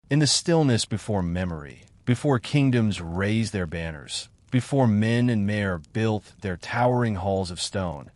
In the stillness before memory, before kingdoms raised their banners, before men and mere built their towering halls of stone,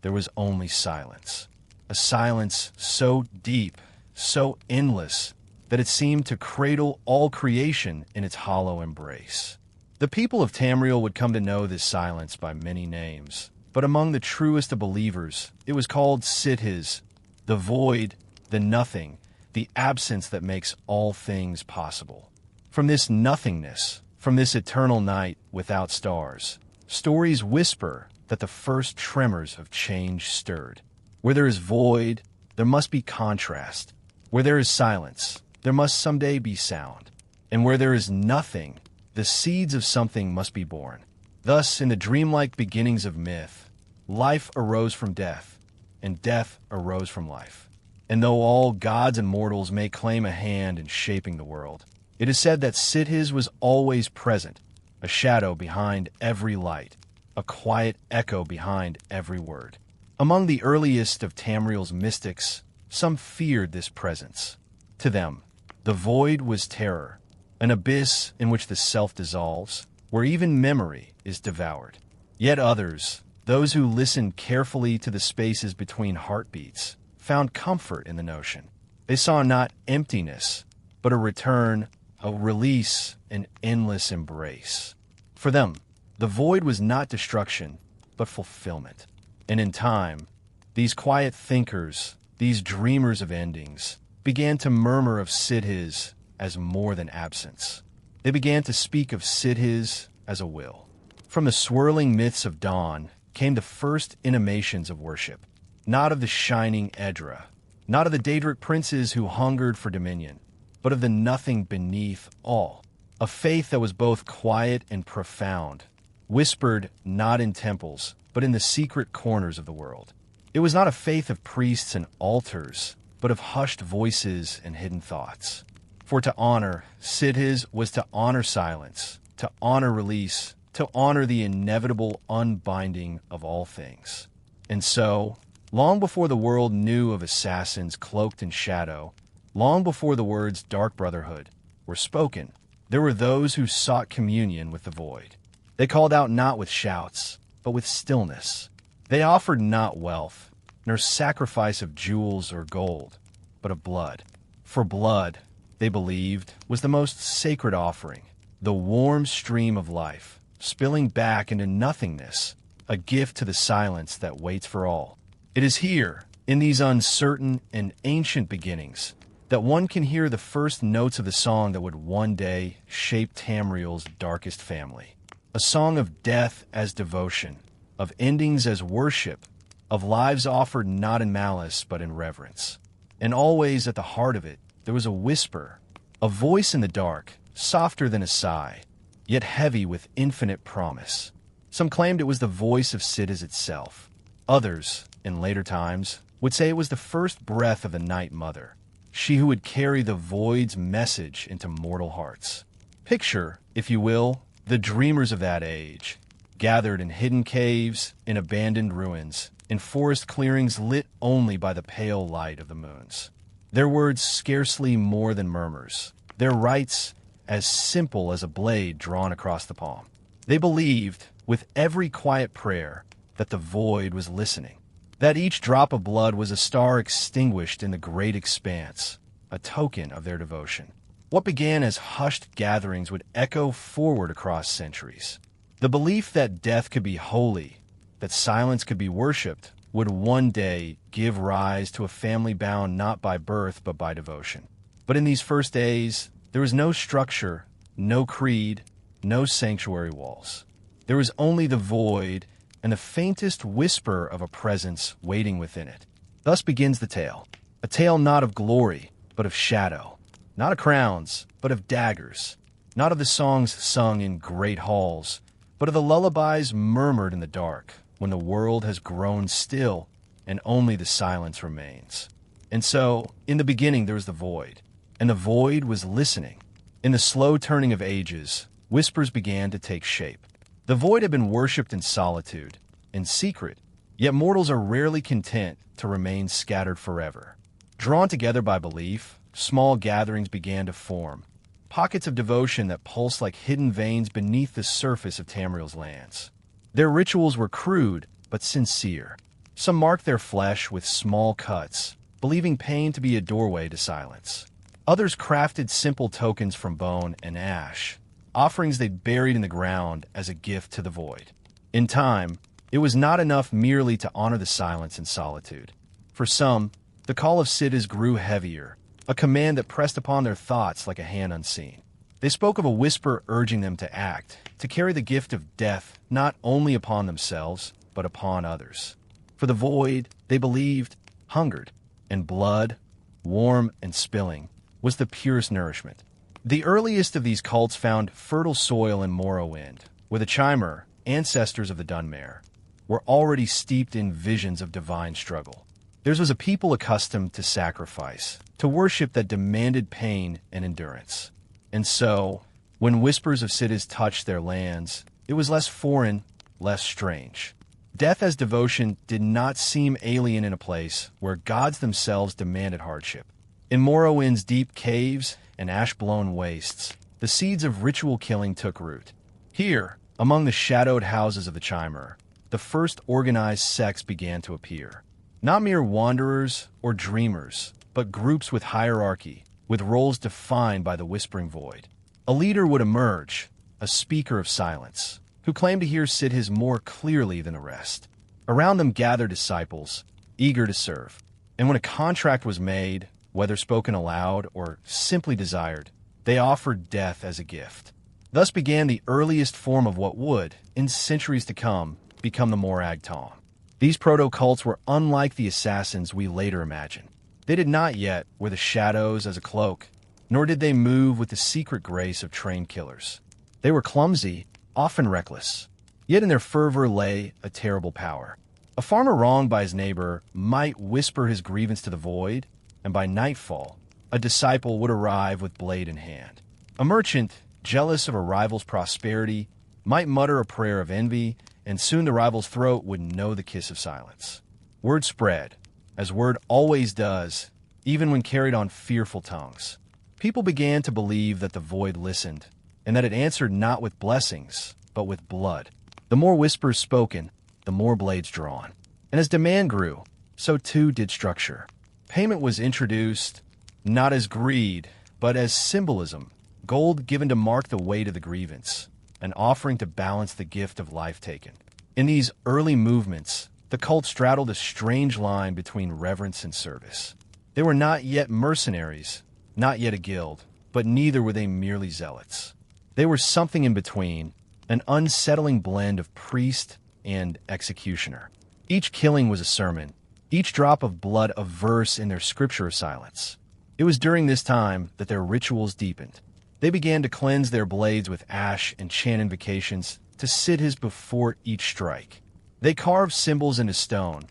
there was only silence. A silence so deep, so endless, that it seemed to cradle all creation in its hollow embrace. The people of Tamriel would come to know this silence by many names, but among the truest of believers, it was called Sithis, the void, the nothing, the absence that makes all things possible. From this nothingness, from this eternal night without stars, stories whisper that the first tremors of change stirred. Where there is void, there must be contrast. Where there is silence, there must someday be sound. And where there is nothing, the seeds of something must be born. Thus, in the dreamlike beginnings of myth, life arose from death, and death arose from life. And though all gods and mortals may claim a hand in shaping the world, it is said that Sithis was always present, a shadow behind every light, a quiet echo behind every word. Among the earliest of Tamriel's mystics, some feared this presence. To them, the void was terror, an abyss in which the self dissolves, where even memory is devoured. Yet others, those who listened carefully to the spaces between heartbeats, found comfort in the notion. They saw not emptiness, but a return, a release, an endless embrace. For them, the void was not destruction, but fulfillment. And in time, these quiet thinkers, these dreamers of endings, began to murmur of Sithis as more than absence. They began to speak of Sithis as a will. From the swirling myths of dawn came the first intimations of worship, not of the shining Edra, not of the Daedric princes who hungered for dominion, but of the nothing beneath all, a faith that was both quiet and profound, whispered not in temples, but in the secret corners of the world. It was not a faith of priests and altars, but of hushed voices and hidden thoughts. For to honor Sithis was to honor silence, to honor release, to honor the inevitable unbinding of all things. And so, long before the world knew of assassins cloaked in shadow, long before the words Dark Brotherhood were spoken, there were those who sought communion with the void. They called out not with shouts, but with stillness. They offered not wealth, nor sacrifice of jewels or gold, but of blood. For blood, they believed, was the most sacred offering, the warm stream of life, spilling back into nothingness, a gift to the silence that waits for all. It is here, in these uncertain and ancient beginnings, that one can hear the first notes of the song that would one day shape Tamriel's darkest family. A song of death as devotion, of endings as worship, of lives offered not in malice but in reverence. And always at the heart of it, there was a whisper, a voice in the dark, softer than a sigh, yet heavy with infinite promise. Some claimed it was the voice of Sithis itself. Others, in later times, would say it was the first breath of the Night Mother, she who would carry the void's message into mortal hearts. Picture, if you will, the dreamers of that age, gathered in hidden caves, in abandoned ruins, in forest clearings lit only by the pale light of the moons. Their words scarcely more than murmurs, their rites as simple as a blade drawn across the palm. They believed, with every quiet prayer, that the void was listening, that each drop of blood was a star extinguished in the great expanse, a token of their devotion. What began as hushed gatherings would echo forward across centuries. The belief that death could be holy, that silence could be worshipped, would one day give rise to a family bound not by birth but by devotion. But in these first days, there was no structure, no creed, no sanctuary walls. There was only the void and the faintest whisper of a presence waiting within it. Thus begins the tale, a tale not of glory, but of shadow, not of crowns, but of daggers, not of the songs sung in great halls, but of the lullabies murmured in the dark, when the world has grown still and only the silence remains. And so, in the beginning there was the void, and the void was listening. In the slow turning of ages, whispers began to take shape. The void had been worshipped in solitude, in secret, yet mortals are rarely content to remain scattered forever. Drawn together by belief, small gatherings began to form, pockets of devotion that pulsed like hidden veins beneath the surface of Tamriel's lands. Their rituals were crude but sincere. Some marked their flesh with small cuts, believing pain to be a doorway to silence. Others crafted simple tokens from bone and ash, offerings they'd buried in the ground as a gift to the void. In time, it was not enough merely to honor the silence and solitude. For some, the call of Sithis grew heavier, a command that pressed upon their thoughts like a hand unseen. They spoke of a whisper urging them to act, to carry the gift of death not only upon themselves, but upon others. For the void, they believed, hungered, and blood, warm and spilling, was the purest nourishment. The earliest of these cults found fertile soil in Morrowind, where the Chimer, ancestors of the Dunmare, were already steeped in visions of divine struggle. Theirs was a people accustomed to sacrifice, to worship that demanded pain and endurance. And so, when Whispers of Sithis touched their lands, it was less foreign, less strange. Death as devotion did not seem alien in a place where gods themselves demanded hardship. In Morrowind's deep caves and ash-blown wastes, the seeds of ritual killing took root. Here, among the shadowed houses of the Chimer, the first organized sects began to appear. Not mere wanderers or dreamers, but groups with hierarchy, with roles defined by the whispering void. A leader would emerge, a speaker of silence, who claimed to hear Sithis more clearly than the rest. Around them gathered disciples, eager to serve. And when a contract was made, whether spoken aloud or simply desired, they offered death as a gift. Thus began the earliest form of what would, in centuries to come, become the Morag Tong. These proto-cults were unlike the assassins we later imagined. They did not yet wear the shadows as a cloak, nor did they move with the secret grace of trained killers. They were clumsy, often reckless, yet in their fervor lay a terrible power. A farmer wronged by his neighbor might whisper his grievance to the void, and by nightfall, a disciple would arrive with blade in hand. A merchant, jealous of a rival's prosperity, might mutter a prayer of envy, and soon the rival's throat would know the kiss of silence. Word spread, as word always does, even when carried on fearful tongues. People began to believe that the void listened, and that it answered not with blessings, but with blood. The more whispers spoken, the more blades drawn. And as demand grew, so too did structure. Payment was introduced, not as greed, but as symbolism, gold given to mark the weight of the grievance, an offering to balance the gift of life taken. In these early movements, the cult straddled a strange line between reverence and service. They were not yet mercenaries, not yet a guild, but neither were they merely zealots. They were something in between, an unsettling blend of priest and executioner. Each killing was a sermon, each drop of blood a verse in their scripture of silence. It was during this time that their rituals deepened. They began to cleanse their blades with ash and chant invocations to Sithis before each strike. They carved symbols into stone,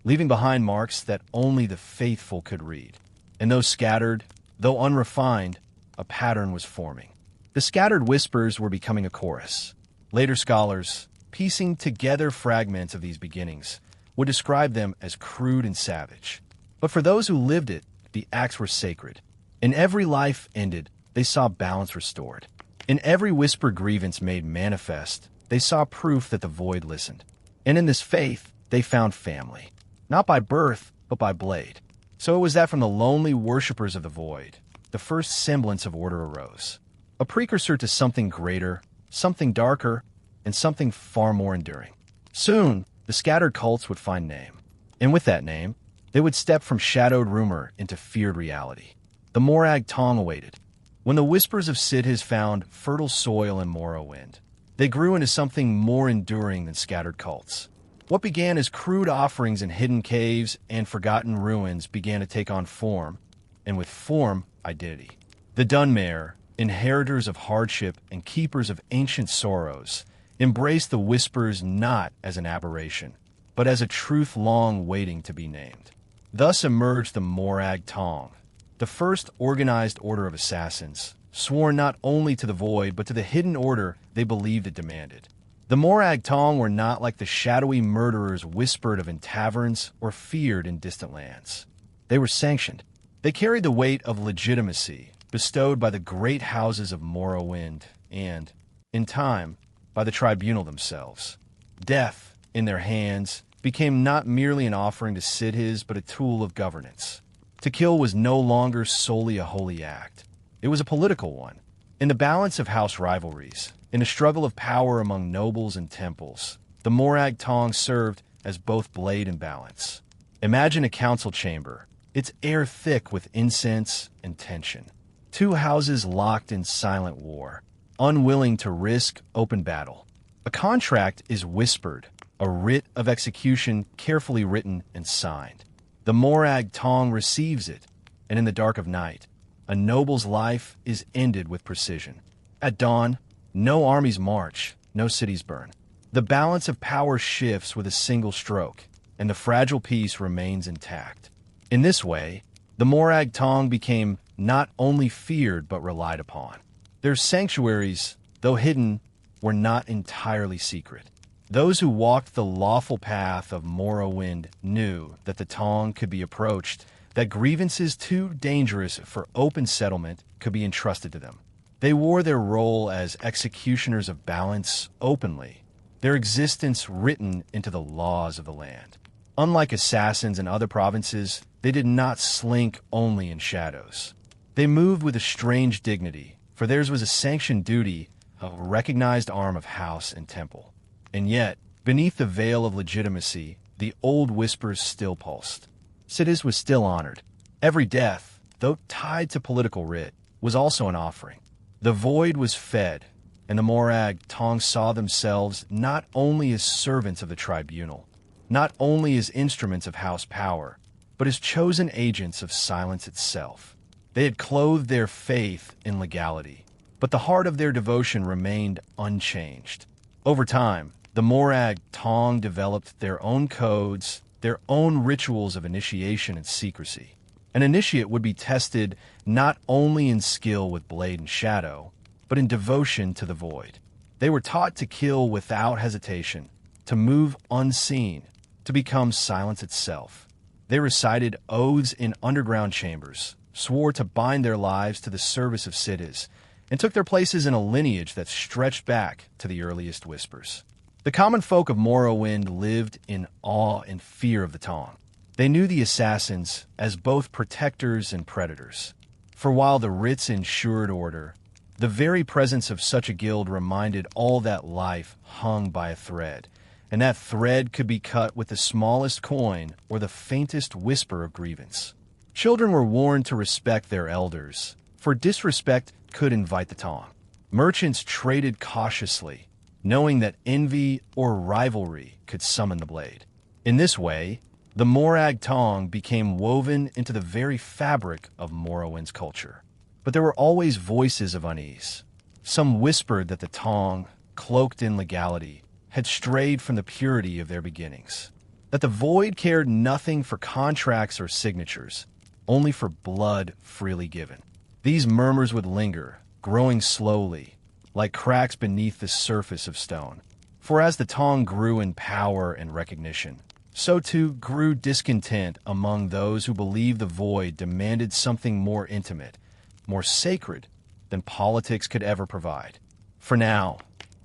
leaving behind marks that only the faithful could read. And though scattered, though unrefined, a pattern was forming. The scattered whispers were becoming a chorus. Later scholars, piecing together fragments of these beginnings, would describe them as crude and savage. But for those who lived it, the acts were sacred. In every life ended, they saw balance restored. In every whispered grievance made manifest, they saw proof that the void listened. And in this faith, they found family. Not by birth, but by blade. So it was that from the lonely worshippers of the void, the first semblance of order arose. A precursor to something greater, something darker, and something far more enduring. Soon, the scattered cults would find name. And with that name, they would step from shadowed rumor into feared reality. The Morag Tong awaited. When the Whispers of Sithis found fertile soil in Morrowind, they grew into something more enduring than scattered cults. What began as crude offerings in hidden caves and forgotten ruins began to take on form, and with form, identity. The Dunmare, inheritors of hardship and keepers of ancient sorrows, embraced the Whispers not as an aberration, but as a truth long waiting to be named. Thus emerged the Morag Tong, the first organized order of assassins, sworn not only to the void but to the hidden order they believed it demanded. The Morag Tong were not like the shadowy murderers whispered of in taverns or feared in distant lands. They were sanctioned. They carried the weight of legitimacy bestowed by the great houses of Morrowind and, in time, by the tribunal themselves. Death, in their hands, became not merely an offering to Sithis but a tool of governance. To kill was no longer solely a holy act. It was a political one. In the balance of house rivalries, in a struggle of power among nobles and temples, the Morag Tong served as both blade and balance. Imagine a council chamber, its air thick with incense and tension. Two houses locked in silent war, unwilling to risk open battle. A contract is whispered, a writ of execution carefully written and signed. The Morag Tong receives it, and in the dark of night, a noble's life is ended with precision. At dawn, no armies march, no cities burn. The balance of power shifts with a single stroke, and the fragile peace remains intact. In this way, the Morag Tong became not only feared but relied upon. Their sanctuaries, though hidden, were not entirely secret. Those who walked the lawful path of Morrowind knew that the Tong could be approached, that grievances too dangerous for open settlement could be entrusted to them. They wore their role as executioners of balance openly, their existence written into the laws of the land. Unlike assassins in other provinces, they did not slink only in shadows. They moved with a strange dignity, for theirs was a sanctioned duty, a recognized arm of house and temple. And yet, beneath the veil of legitimacy, the old whispers still pulsed. Sithis was still honored. Every death, though tied to political writ, was also an offering. The void was fed, and the Morag Tong saw themselves not only as servants of the tribunal, not only as instruments of house power, but as chosen agents of silence itself. They had clothed their faith in legality, but the heart of their devotion remained unchanged. Over time, the Morag Tong developed their own codes, their own rituals of initiation and secrecy. An initiate would be tested not only in skill with blade and shadow, but in devotion to the void. They were taught to kill without hesitation, to move unseen, to become silence itself. They recited oaths in underground chambers, swore to bind their lives to the service of Sithis, and took their places in a lineage that stretched back to the earliest whispers. The common folk of Morrowind lived in awe and fear of the Tong. They knew the assassins as both protectors and predators. For while the writs ensured order, the very presence of such a guild reminded all that life hung by a thread, and that thread could be cut with the smallest coin or the faintest whisper of grievance. Children were warned to respect their elders, for disrespect could invite the Tong. Merchants traded cautiously, knowing that envy or rivalry could summon the blade. In this way, the Morag Tong became woven into the very fabric of Morrowind's culture. But there were always voices of unease. Some whispered that the Tong, cloaked in legality, had strayed from the purity of their beginnings. That the void cared nothing for contracts or signatures, only for blood freely given. These murmurs would linger, growing slowly, like cracks beneath the surface of stone. For as the Tong grew in power and recognition, so too grew discontent among those who believed the void demanded something more intimate, more sacred than politics could ever provide. For now,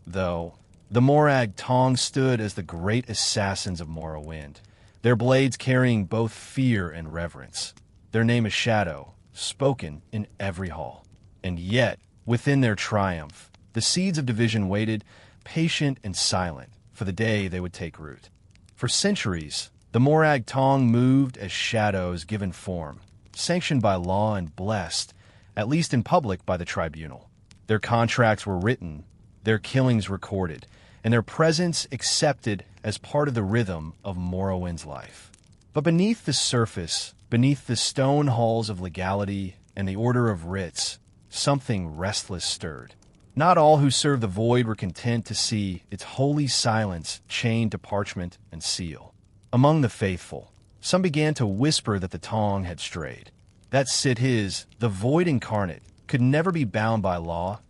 though, the Morag Tong stood as the great assassins of Morrowind, their blades carrying both fear and reverence, their name a shadow, spoken in every hall. And yet, within their triumph, the seeds of division waited, patient and silent, for the day they would take root. For centuries, the Morag Tong moved as shadows given form, sanctioned by law and blessed, at least in public, by the tribunal. Their contracts were written, their killings recorded, and their presence accepted as part of the rhythm of Morrowind's life. But beneath the surface, beneath the stone halls of legality and the order of writs, something restless stirred. Not all who served the void were content to see its holy silence chained to parchment and seal. Among the faithful, some began to whisper that the Tong had strayed. That Sithis, the void incarnate, could never be bound by law,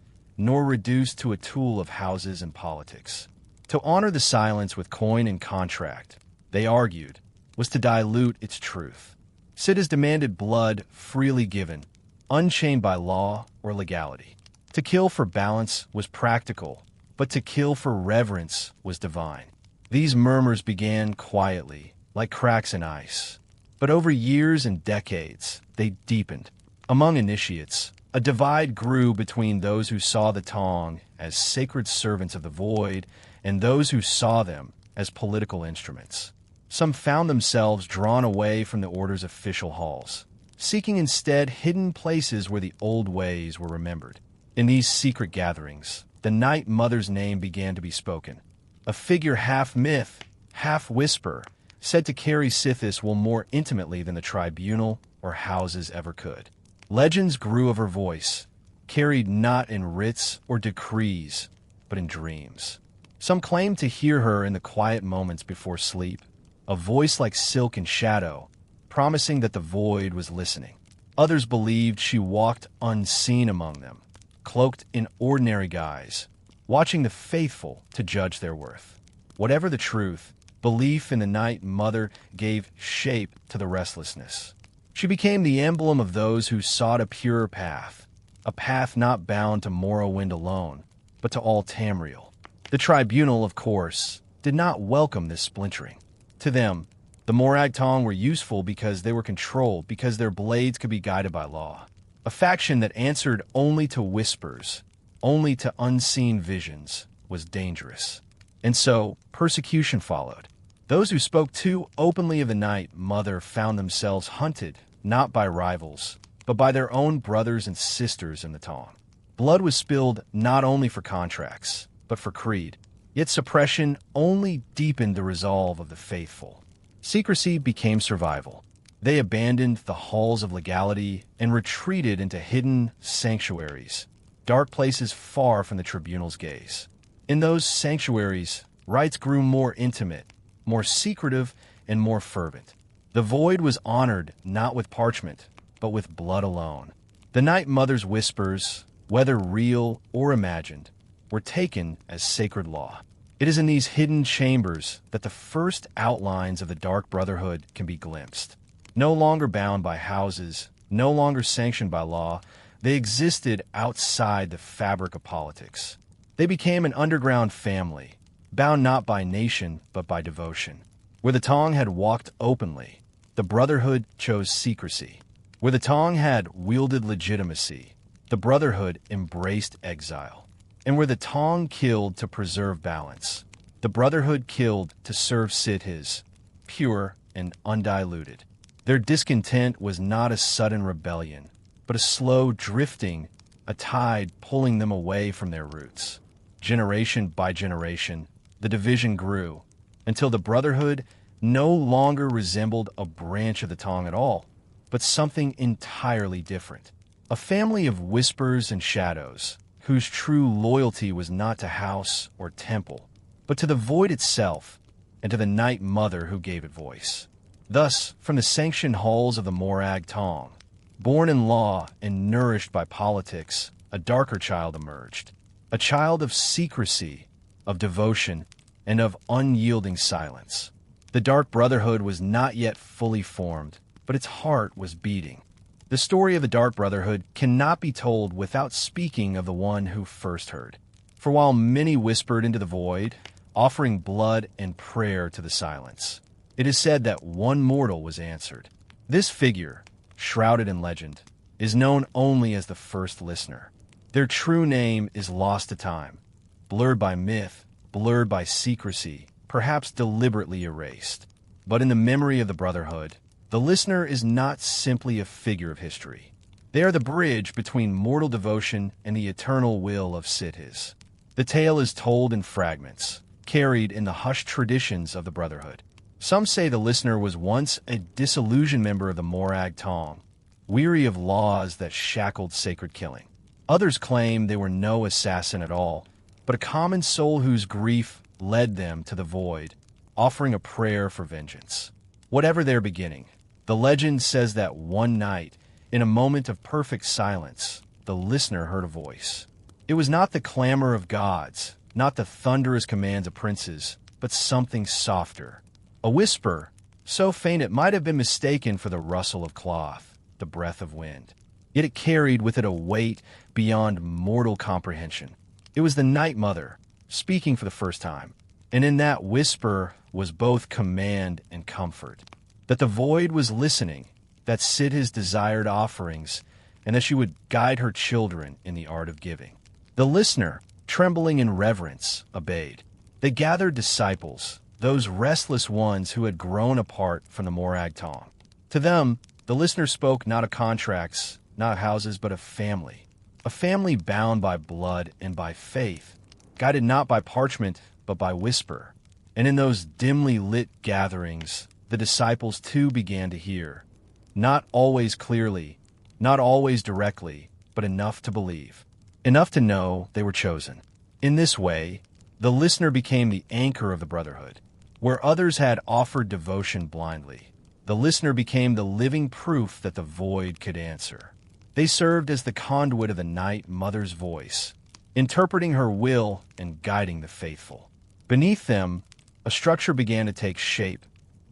nor reduced to a tool of houses and politics. To honor the silence with coin and contract, they argued, was to dilute its truth. Sithis demanded blood freely given, unchained by law or legality. To kill for balance was practical, but to kill for reverence was divine. These murmurs began quietly, like cracks in ice. But over years and decades, they deepened. Among initiates, a divide grew between those who saw the Tong as sacred servants of the void and those who saw them as political instruments. Some found themselves drawn away from the Order's official halls, seeking instead hidden places where the old ways were remembered. In these secret gatherings, the Night Mother's name began to be spoken. A figure half myth, half whisper, said to carry Sithis more intimately than the tribunal or houses ever could. Legends grew of her voice, carried not in writs or decrees, but in dreams. Some claimed to hear her in the quiet moments before sleep, a voice like silk and shadow, promising that the void was listening. Others believed she walked unseen among them, cloaked in ordinary guise, watching the faithful to judge their worth. Whatever the truth, belief in the Night Mother gave shape to the restlessness. She became the emblem of those who sought a purer path, a path not bound to Morrowind alone, but to all Tamriel. The tribunal, of course, did not welcome this splintering. To them, the Morag Tong were useful because they were controlled, because their blades could be guided by law. A faction that answered only to whispers, only to unseen visions, was dangerous. And so, persecution followed. Those who spoke too openly of the Night Mother found themselves hunted, not by rivals, but by their own brothers and sisters in the Tong. Blood was spilled not only for contracts, but for creed. Yet suppression only deepened the resolve of the faithful. Secrecy became survival. They abandoned the halls of legality and retreated into hidden sanctuaries, dark places far from the tribunal's gaze. In those sanctuaries, rites grew more intimate, more secretive, and more fervent. The void was honored not with parchment, but with blood alone. The Night Mother's whispers, whether real or imagined, were taken as sacred law. It is in these hidden chambers that the first outlines of the Dark Brotherhood can be glimpsed. No longer bound by houses, no longer sanctioned by law, they existed outside the fabric of politics. They became an underground family, bound not by nation but by devotion. Where the Tong had walked openly, the Brotherhood chose secrecy. Where the Tong had wielded legitimacy, the Brotherhood embraced exile. And where the Tong killed to preserve balance, the Brotherhood killed to serve Sithis, pure and undiluted. Their discontent was not a sudden rebellion, but a slow drifting, a tide pulling them away from their roots. Generation by generation, the division grew, until the Brotherhood no longer resembled a branch of the Tong at all, but something entirely different. A family of whispers and shadows, whose true loyalty was not to house or temple, but to the void itself and to the Night Mother who gave it voice. Thus, from the sanctioned halls of the Morag Tong, born in law and nourished by politics, a darker child emerged, a child of secrecy, of devotion, and of unyielding silence. The Dark Brotherhood was not yet fully formed, but its heart was beating. The story of the Dark Brotherhood cannot be told without speaking of the one who first heard. For while many whispered into the void, offering blood and prayer to the silence, it is said that one mortal was answered. This figure, shrouded in legend, is known only as the first listener. Their true name is lost to time, blurred by myth, blurred by secrecy, perhaps deliberately erased. But in the memory of the Brotherhood, the listener is not simply a figure of history. They are the bridge between mortal devotion and the eternal will of Sithis. The tale is told in fragments, carried in the hushed traditions of the Brotherhood. Some say the listener was once a disillusioned member of the Morag Tong, weary of laws that shackled sacred killing. Others claim they were no assassin at all, but a common soul whose grief led them to the void, offering a prayer for vengeance. Whatever their beginning, the legend says that one night, in a moment of perfect silence, the listener heard a voice. It was not the clamor of gods, not the thunderous commands of princes, but something softer. A whisper, so faint it might have been mistaken for the rustle of cloth, the breath of wind. Yet it carried with it a weight beyond mortal comprehension. It was the Night Mother, speaking for the first time, and in that whisper was both command and comfort. That the void was listening, that Sithis desired offerings, and that she would guide her children in the art of giving. The listener, trembling in reverence, obeyed. They gathered disciples, those restless ones who had grown apart from the Morag Tong. To them, the listener spoke not of contracts, not of houses, but of family. A family bound by blood and by faith, guided not by parchment, but by whisper. And in those dimly lit gatherings, the disciples too began to hear, not always clearly, not always directly, but enough to believe, enough to know they were chosen. In this way, the listener became the anchor of the Brotherhood. Where others had offered devotion blindly, the listener became the living proof that the void could answer. They served as the conduit of the Night Mother's voice, interpreting her will and guiding the faithful. Beneath them, a structure began to take shape,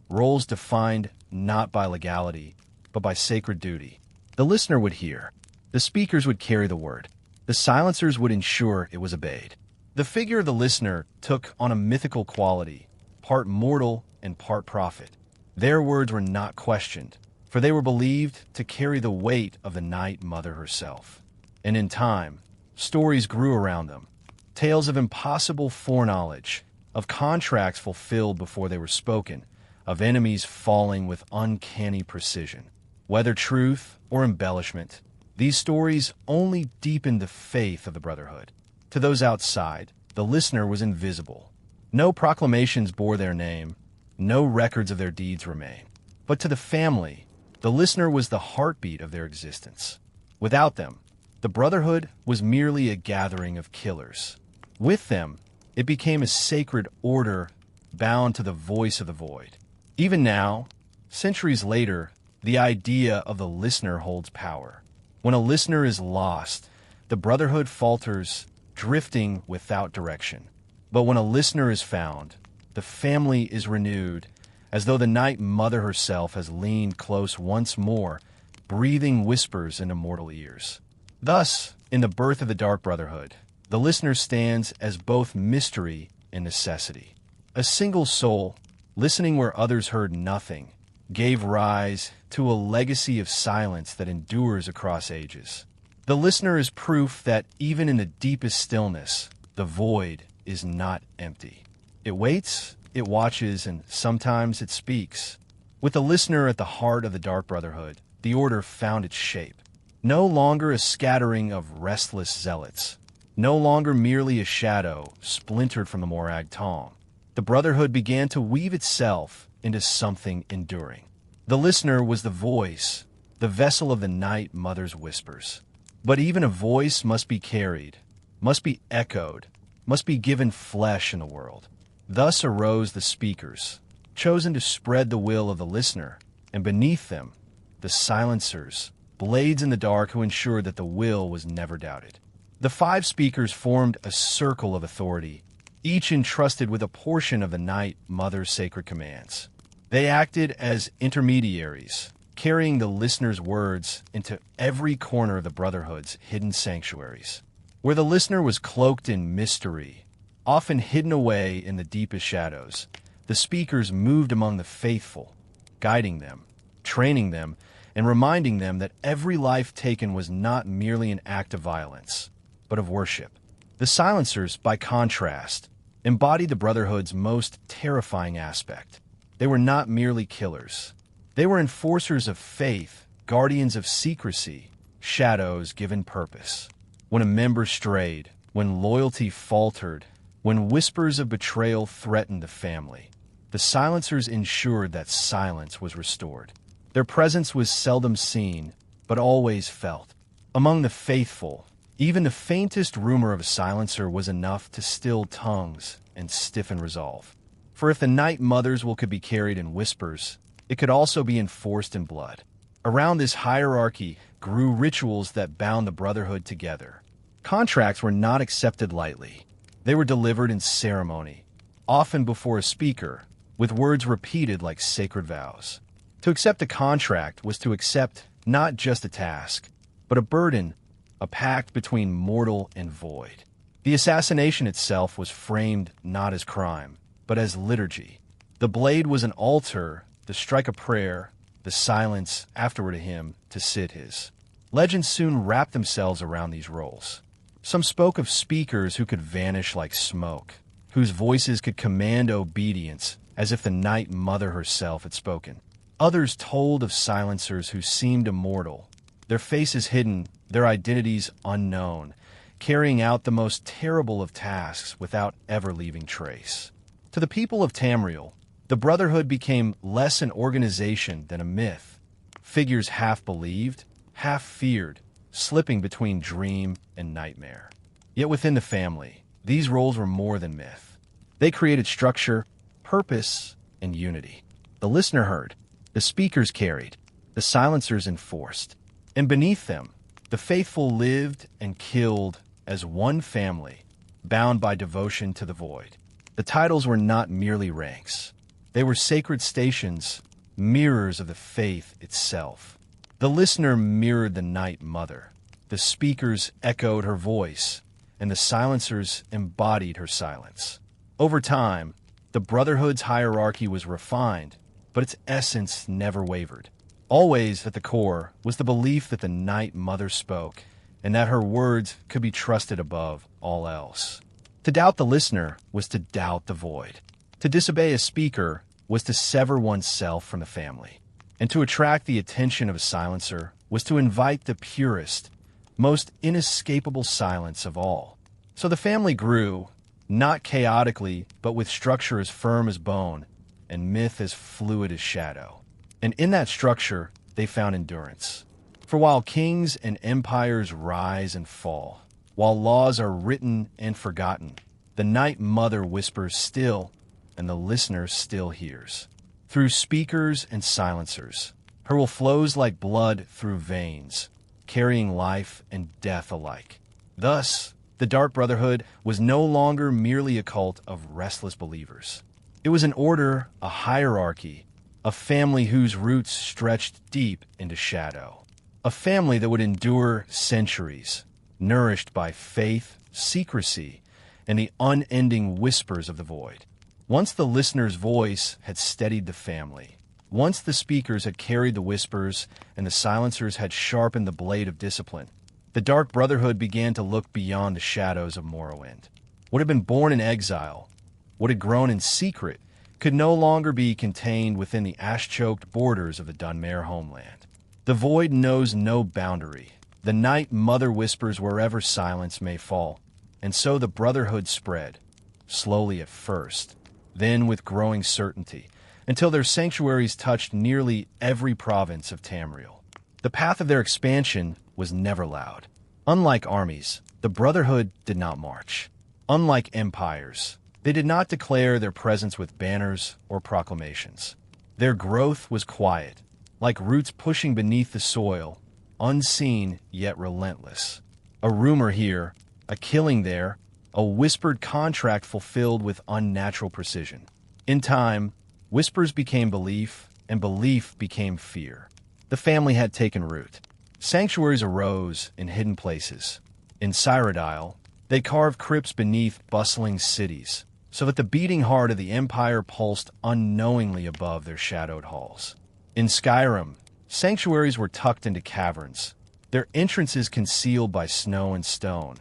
roles defined not by legality, but by sacred duty. The listener would hear. The speakers would carry the word. The silencers would ensure it was obeyed. The figure of the listener took on a mythical quality, part mortal and part prophet. Their words were not questioned, for they were believed to carry the weight of the Night Mother herself. And in time, stories grew around them, tales of impossible foreknowledge, of contracts fulfilled before they were spoken, of enemies falling with uncanny precision. Whether truth or embellishment, these stories only deepened the faith of the Brotherhood. To those outside, the listener was invisible. No proclamations bore their name, no records of their deeds remain. But to the family, the listener was the heartbeat of their existence. Without them, the Brotherhood was merely a gathering of killers. With them, it became a sacred order bound to the voice of the void. Even now, centuries later, the idea of the listener holds power. When a listener is lost, the Brotherhood falters, drifting without direction. But when a listener is found, the family is renewed, as though the Night Mother herself has leaned close once more, breathing whispers into mortal ears. Thus, in the birth of the Dark Brotherhood, the listener stands as both mystery and necessity. A single soul, listening where others heard nothing, gave rise to a legacy of silence that endures across ages. The listener is proof that even in the deepest stillness, the void is not empty. It waits, it watches, and sometimes it speaks. With the listener at the heart of the Dark Brotherhood, the order found its shape. No longer a scattering of restless zealots, no longer merely a shadow splintered from the Morag Tong. The Brotherhood began to weave itself into something enduring. The listener was the voice, the vessel of the Night Mother's whispers. But even a voice must be carried, must be echoed, must be given flesh in the world. Thus arose the speakers, chosen to spread the will of the listener, and beneath them, the silencers, blades in the dark who ensured that the will was never doubted. The 5 speakers formed a circle of authority, each entrusted with a portion of the Night Mother's sacred commands. They acted as intermediaries, carrying the listener's words into every corner of the Brotherhood's hidden sanctuaries. Where the listener was cloaked in mystery, often hidden away in the deepest shadows, the speakers moved among the faithful, guiding them, training them, and reminding them that every life taken was not merely an act of violence, but of worship. The silencers, by contrast, embodied the Brotherhood's most terrifying aspect. They were not merely killers. They were enforcers of faith, guardians of secrecy, shadows given purpose. When a member strayed, when loyalty faltered, when whispers of betrayal threatened the family, the silencers ensured that silence was restored. Their presence was seldom seen, but always felt. Among the faithful, even the faintest rumor of a silencer was enough to still tongues and stiffen resolve. For if the Night Mother's will could be carried in whispers, it could also be enforced in blood. Around this hierarchy grew rituals that bound the Brotherhood together. Contracts were not accepted lightly. They were delivered in ceremony, often before a speaker, with words repeated like sacred vows. To accept a contract was to accept not just a task, but a burden, a pact between mortal and void. The assassination itself was framed not as crime, but as liturgy. The blade was an altar, the strike a prayer, the silence afterward a hymn to Sithis. Legends soon wrapped themselves around these roles. Some spoke of speakers who could vanish like smoke, whose voices could command obedience as if the Night Mother herself had spoken. Others told of silencers who seemed immortal, their faces hidden, their identities unknown, carrying out the most terrible of tasks without ever leaving trace. To the people of Tamriel, the Brotherhood became less an organization than a myth. Figures half believed, half feared, slipping between dream and nightmare. Yet within the family, these roles were more than myth. They created structure, purpose, and unity. The listener heard, the speakers carried, the silencers enforced, and beneath them, the faithful lived and killed as one family, bound by devotion to the void. The titles were not merely ranks. They were sacred stations, mirrors of the faith itself. The listener mirrored the Night Mother. The speakers echoed her voice, and the silencers embodied her silence. Over time, the Brotherhood's hierarchy was refined, but its essence never wavered. Always at the core was the belief that the Night Mother spoke, and that her words could be trusted above all else. To doubt the listener was to doubt the void. To disobey a speaker was to sever oneself from the family. And to attract the attention of a silencer was to invite the purest, most inescapable silence of all. So the family grew, not chaotically, but with structure as firm as bone, and myth as fluid as shadow. And in that structure, they found endurance. For while kings and empires rise and fall, while laws are written and forgotten, the Night Mother whispers still, and the listener still hears. Through speakers and silencers, her will flows like blood through veins, carrying life and death alike. Thus, the Dark Brotherhood was no longer merely a cult of restless believers. It was an order, a hierarchy, a family whose roots stretched deep into shadow. A family that would endure centuries, nourished by faith, secrecy, and the unending whispers of the void. Once the listener's voice had steadied the family, once the speakers had carried the whispers and the silencers had sharpened the blade of discipline, the Dark Brotherhood began to look beyond the shadows of Morrowind. What had been born in exile, what had grown in secret, could no longer be contained within the ash-choked borders of the Dunmare homeland. The void knows no boundary. The Night Mother whispers wherever silence may fall. And so the Brotherhood spread, slowly at first, then with growing certainty, until their sanctuaries touched nearly every province of Tamriel. The path of their expansion was never loud. Unlike armies, the Brotherhood did not march. Unlike empires, they did not declare their presence with banners or proclamations. Their growth was quiet, like roots pushing beneath the soil, unseen yet relentless. A rumor here, a killing there, a whispered contract fulfilled with unnatural precision. In time, whispers became belief, and belief became fear. The family had taken root. Sanctuaries arose in hidden places. In Cyrodiil, they carved crypts beneath bustling cities, so that the beating heart of the Empire pulsed unknowingly above their shadowed halls. In Skyrim, sanctuaries were tucked into caverns, their entrances concealed by snow and stone,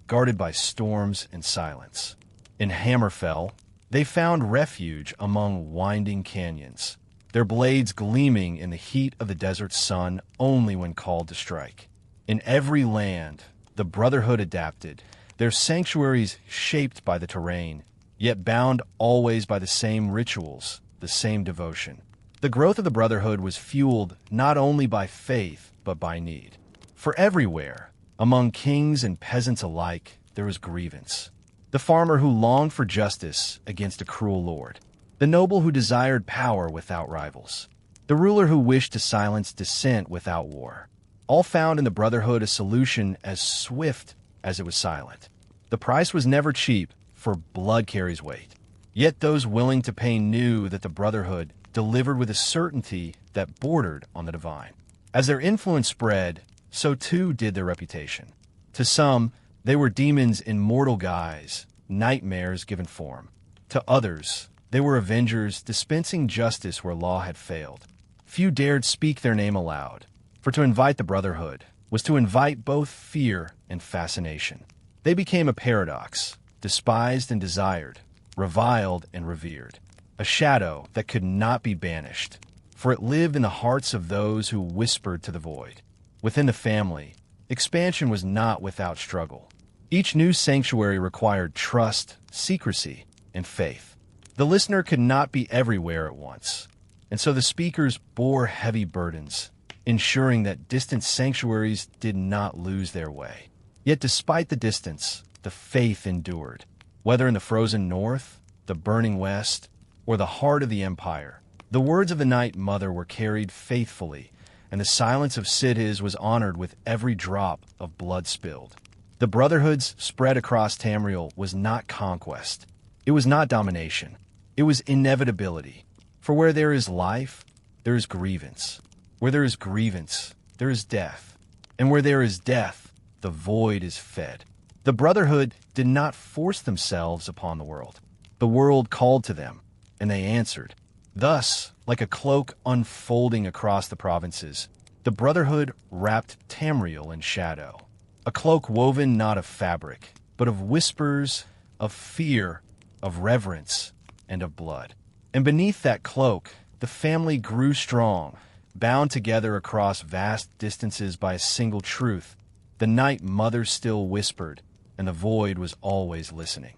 guarded by storms and silence. In Hammerfell, they found refuge among winding canyons, their blades gleaming in the heat of the desert sun only when called to strike. In every land, the Brotherhood adapted, their sanctuaries shaped by the terrain, yet bound always by the same rituals, the same devotion. The growth of the Brotherhood was fueled not only by faith, but by need. For everywhere, among kings and peasants alike, there was grievance. The farmer who longed for justice against a cruel lord. The noble who desired power without rivals. The ruler who wished to silence dissent without war. All found in the Brotherhood a solution as swift as it was silent. The price was never cheap, for blood carries weight. Yet those willing to pay knew that the Brotherhood delivered with a certainty that bordered on the divine. As their influence spread, so too did their reputation. To some, they were demons in mortal guise, nightmares given form. To others, they were avengers dispensing justice where law had failed. Few dared speak their name aloud, for to invite the Brotherhood was to invite both fear and fascination. They became a paradox, despised and desired, reviled and revered, a shadow that could not be banished, for it lived in the hearts of those who whispered to the void. Within the family, expansion was not without struggle. Each new sanctuary required trust, secrecy, and faith. The listener could not be everywhere at once, and so the speakers bore heavy burdens, ensuring that distant sanctuaries did not lose their way. Yet despite the distance, the faith endured. Whether in the frozen north, the burning west, or the heart of the empire, the words of the Night Mother were carried faithfully, and the silence of Sithis was honored with every drop of blood spilled. The Brotherhood's spread across Tamriel was not conquest. It was not domination. It was inevitability. For where there is life, there is grievance. Where there is grievance, there is death. And where there is death, the void is fed. The Brotherhood did not force themselves upon the world. The world called to them, and they answered. Thus, like a cloak unfolding across the provinces, the Brotherhood wrapped Tamriel in shadow. A cloak woven not of fabric, but of whispers, of fear, of reverence, and of blood. And beneath that cloak, the family grew strong, bound together across vast distances by a single truth. The Night Mother still whispered, and the void was always listening.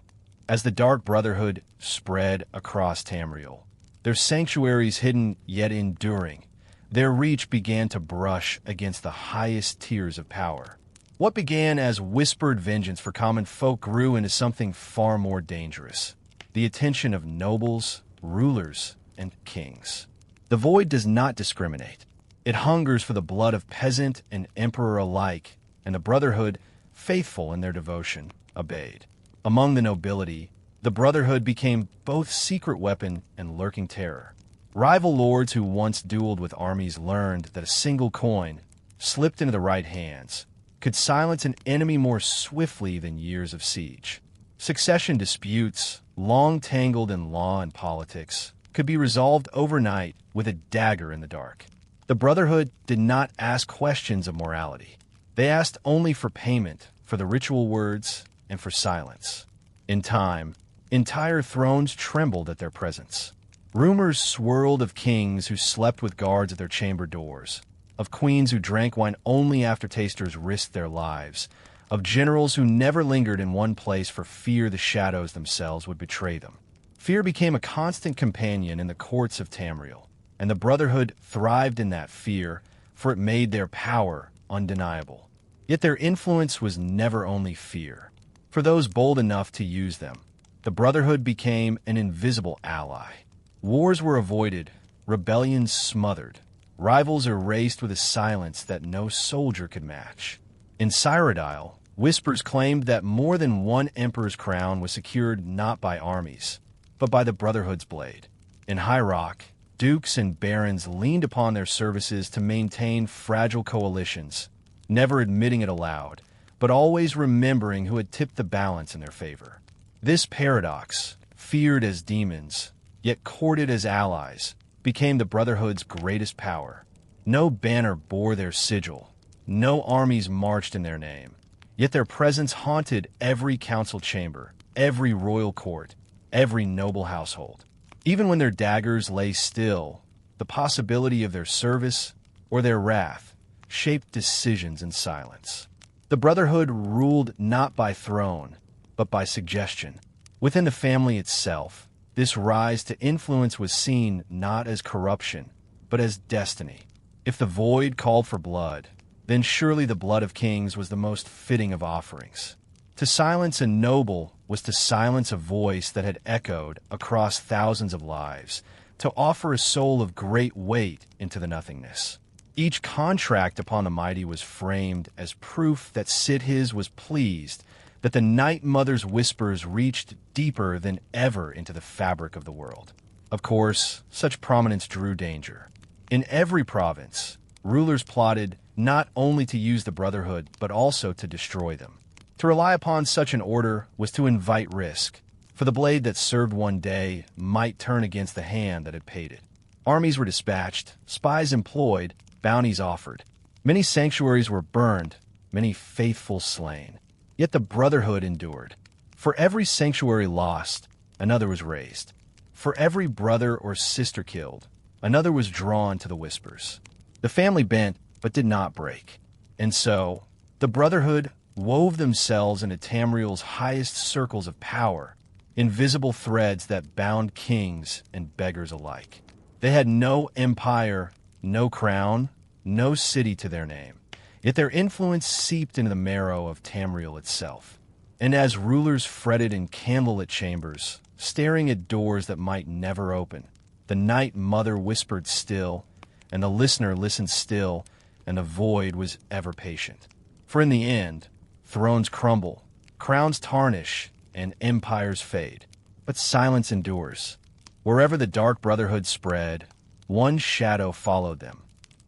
As the Dark Brotherhood spread across Tamriel, their sanctuaries hidden yet enduring, their reach began to brush against the highest tiers of power. What began as whispered vengeance for common folk grew into something far more dangerous: the attention of nobles, rulers, and kings. The void does not discriminate. It hungers for the blood of peasant and emperor alike, and the Brotherhood, faithful in their devotion, obeyed. Among the nobility, the Brotherhood became both secret weapon and lurking terror. Rival lords who once dueled with armies learned that a single coin, slipped into the right hands, could silence an enemy more swiftly than years of siege. Succession disputes, long tangled in law and politics, could be resolved overnight with a dagger in the dark. The Brotherhood did not ask questions of morality. They asked only for payment, for the ritual words, and for silence. In time, entire thrones trembled at their presence. Rumors swirled of kings who slept with guards at their chamber doors, of queens who drank wine only after tasters risked their lives, of generals who never lingered in one place for fear the shadows themselves would betray them. Fear became a constant companion in the courts of Tamriel, and the Brotherhood thrived in that fear, for it made their power undeniable. Yet their influence was never only fear. For those bold enough to use them, the Brotherhood became an invisible ally. Wars were avoided, rebellions smothered, rivals erased with a silence that no soldier could match. In Cyrodiil, whispers claimed that more than one emperor's crown was secured not by armies, but by the Brotherhood's blade. In High Rock, dukes and barons leaned upon their services to maintain fragile coalitions, never admitting it aloud, but always remembering who had tipped the balance in their favor. This paradox, feared as demons, yet courted as allies, became the Brotherhood's greatest power. No banner bore their sigil, no armies marched in their name, yet their presence haunted every council chamber, every royal court, every noble household. Even when their daggers lay still, the possibility of their service or their wrath shaped decisions in silence. The Brotherhood ruled not by throne, but by suggestion. Within the family itself, this rise to influence was seen not as corruption, but as destiny. If the void called for blood, then surely the blood of kings was the most fitting of offerings. To silence a noble was to silence a voice that had echoed across thousands of lives, to offer a soul of great weight into the nothingness. Each contract upon the mighty was framed as proof that Sithis was pleased that the Night Mother's whispers reached deeper than ever into the fabric of the world. Of course, such prominence drew danger. In every province, rulers plotted not only to use the Brotherhood, but also to destroy them. To rely upon such an order was to invite risk, for the blade that served one day might turn against the hand that had paid it. Armies were dispatched, spies employed, bounties offered. Many sanctuaries were burned, many faithful slain. Yet the Brotherhood endured. For every sanctuary lost, another was raised. For every brother or sister killed, another was drawn to the Whispers. The family bent, but did not break. And so, the Brotherhood wove themselves into Tamriel's highest circles of power, invisible threads that bound kings and beggars alike. They had no empire, no crown, no city to their name, yet their influence seeped into the marrow of Tamriel itself. And as rulers fretted in candlelit chambers, staring at doors that might never open, the Night Mother whispered still, and the listener listened still, and the void was ever patient. For in the end, thrones crumble, crowns tarnish, and empires fade. But silence endures. Wherever the Dark Brotherhood spread, one shadow followed them,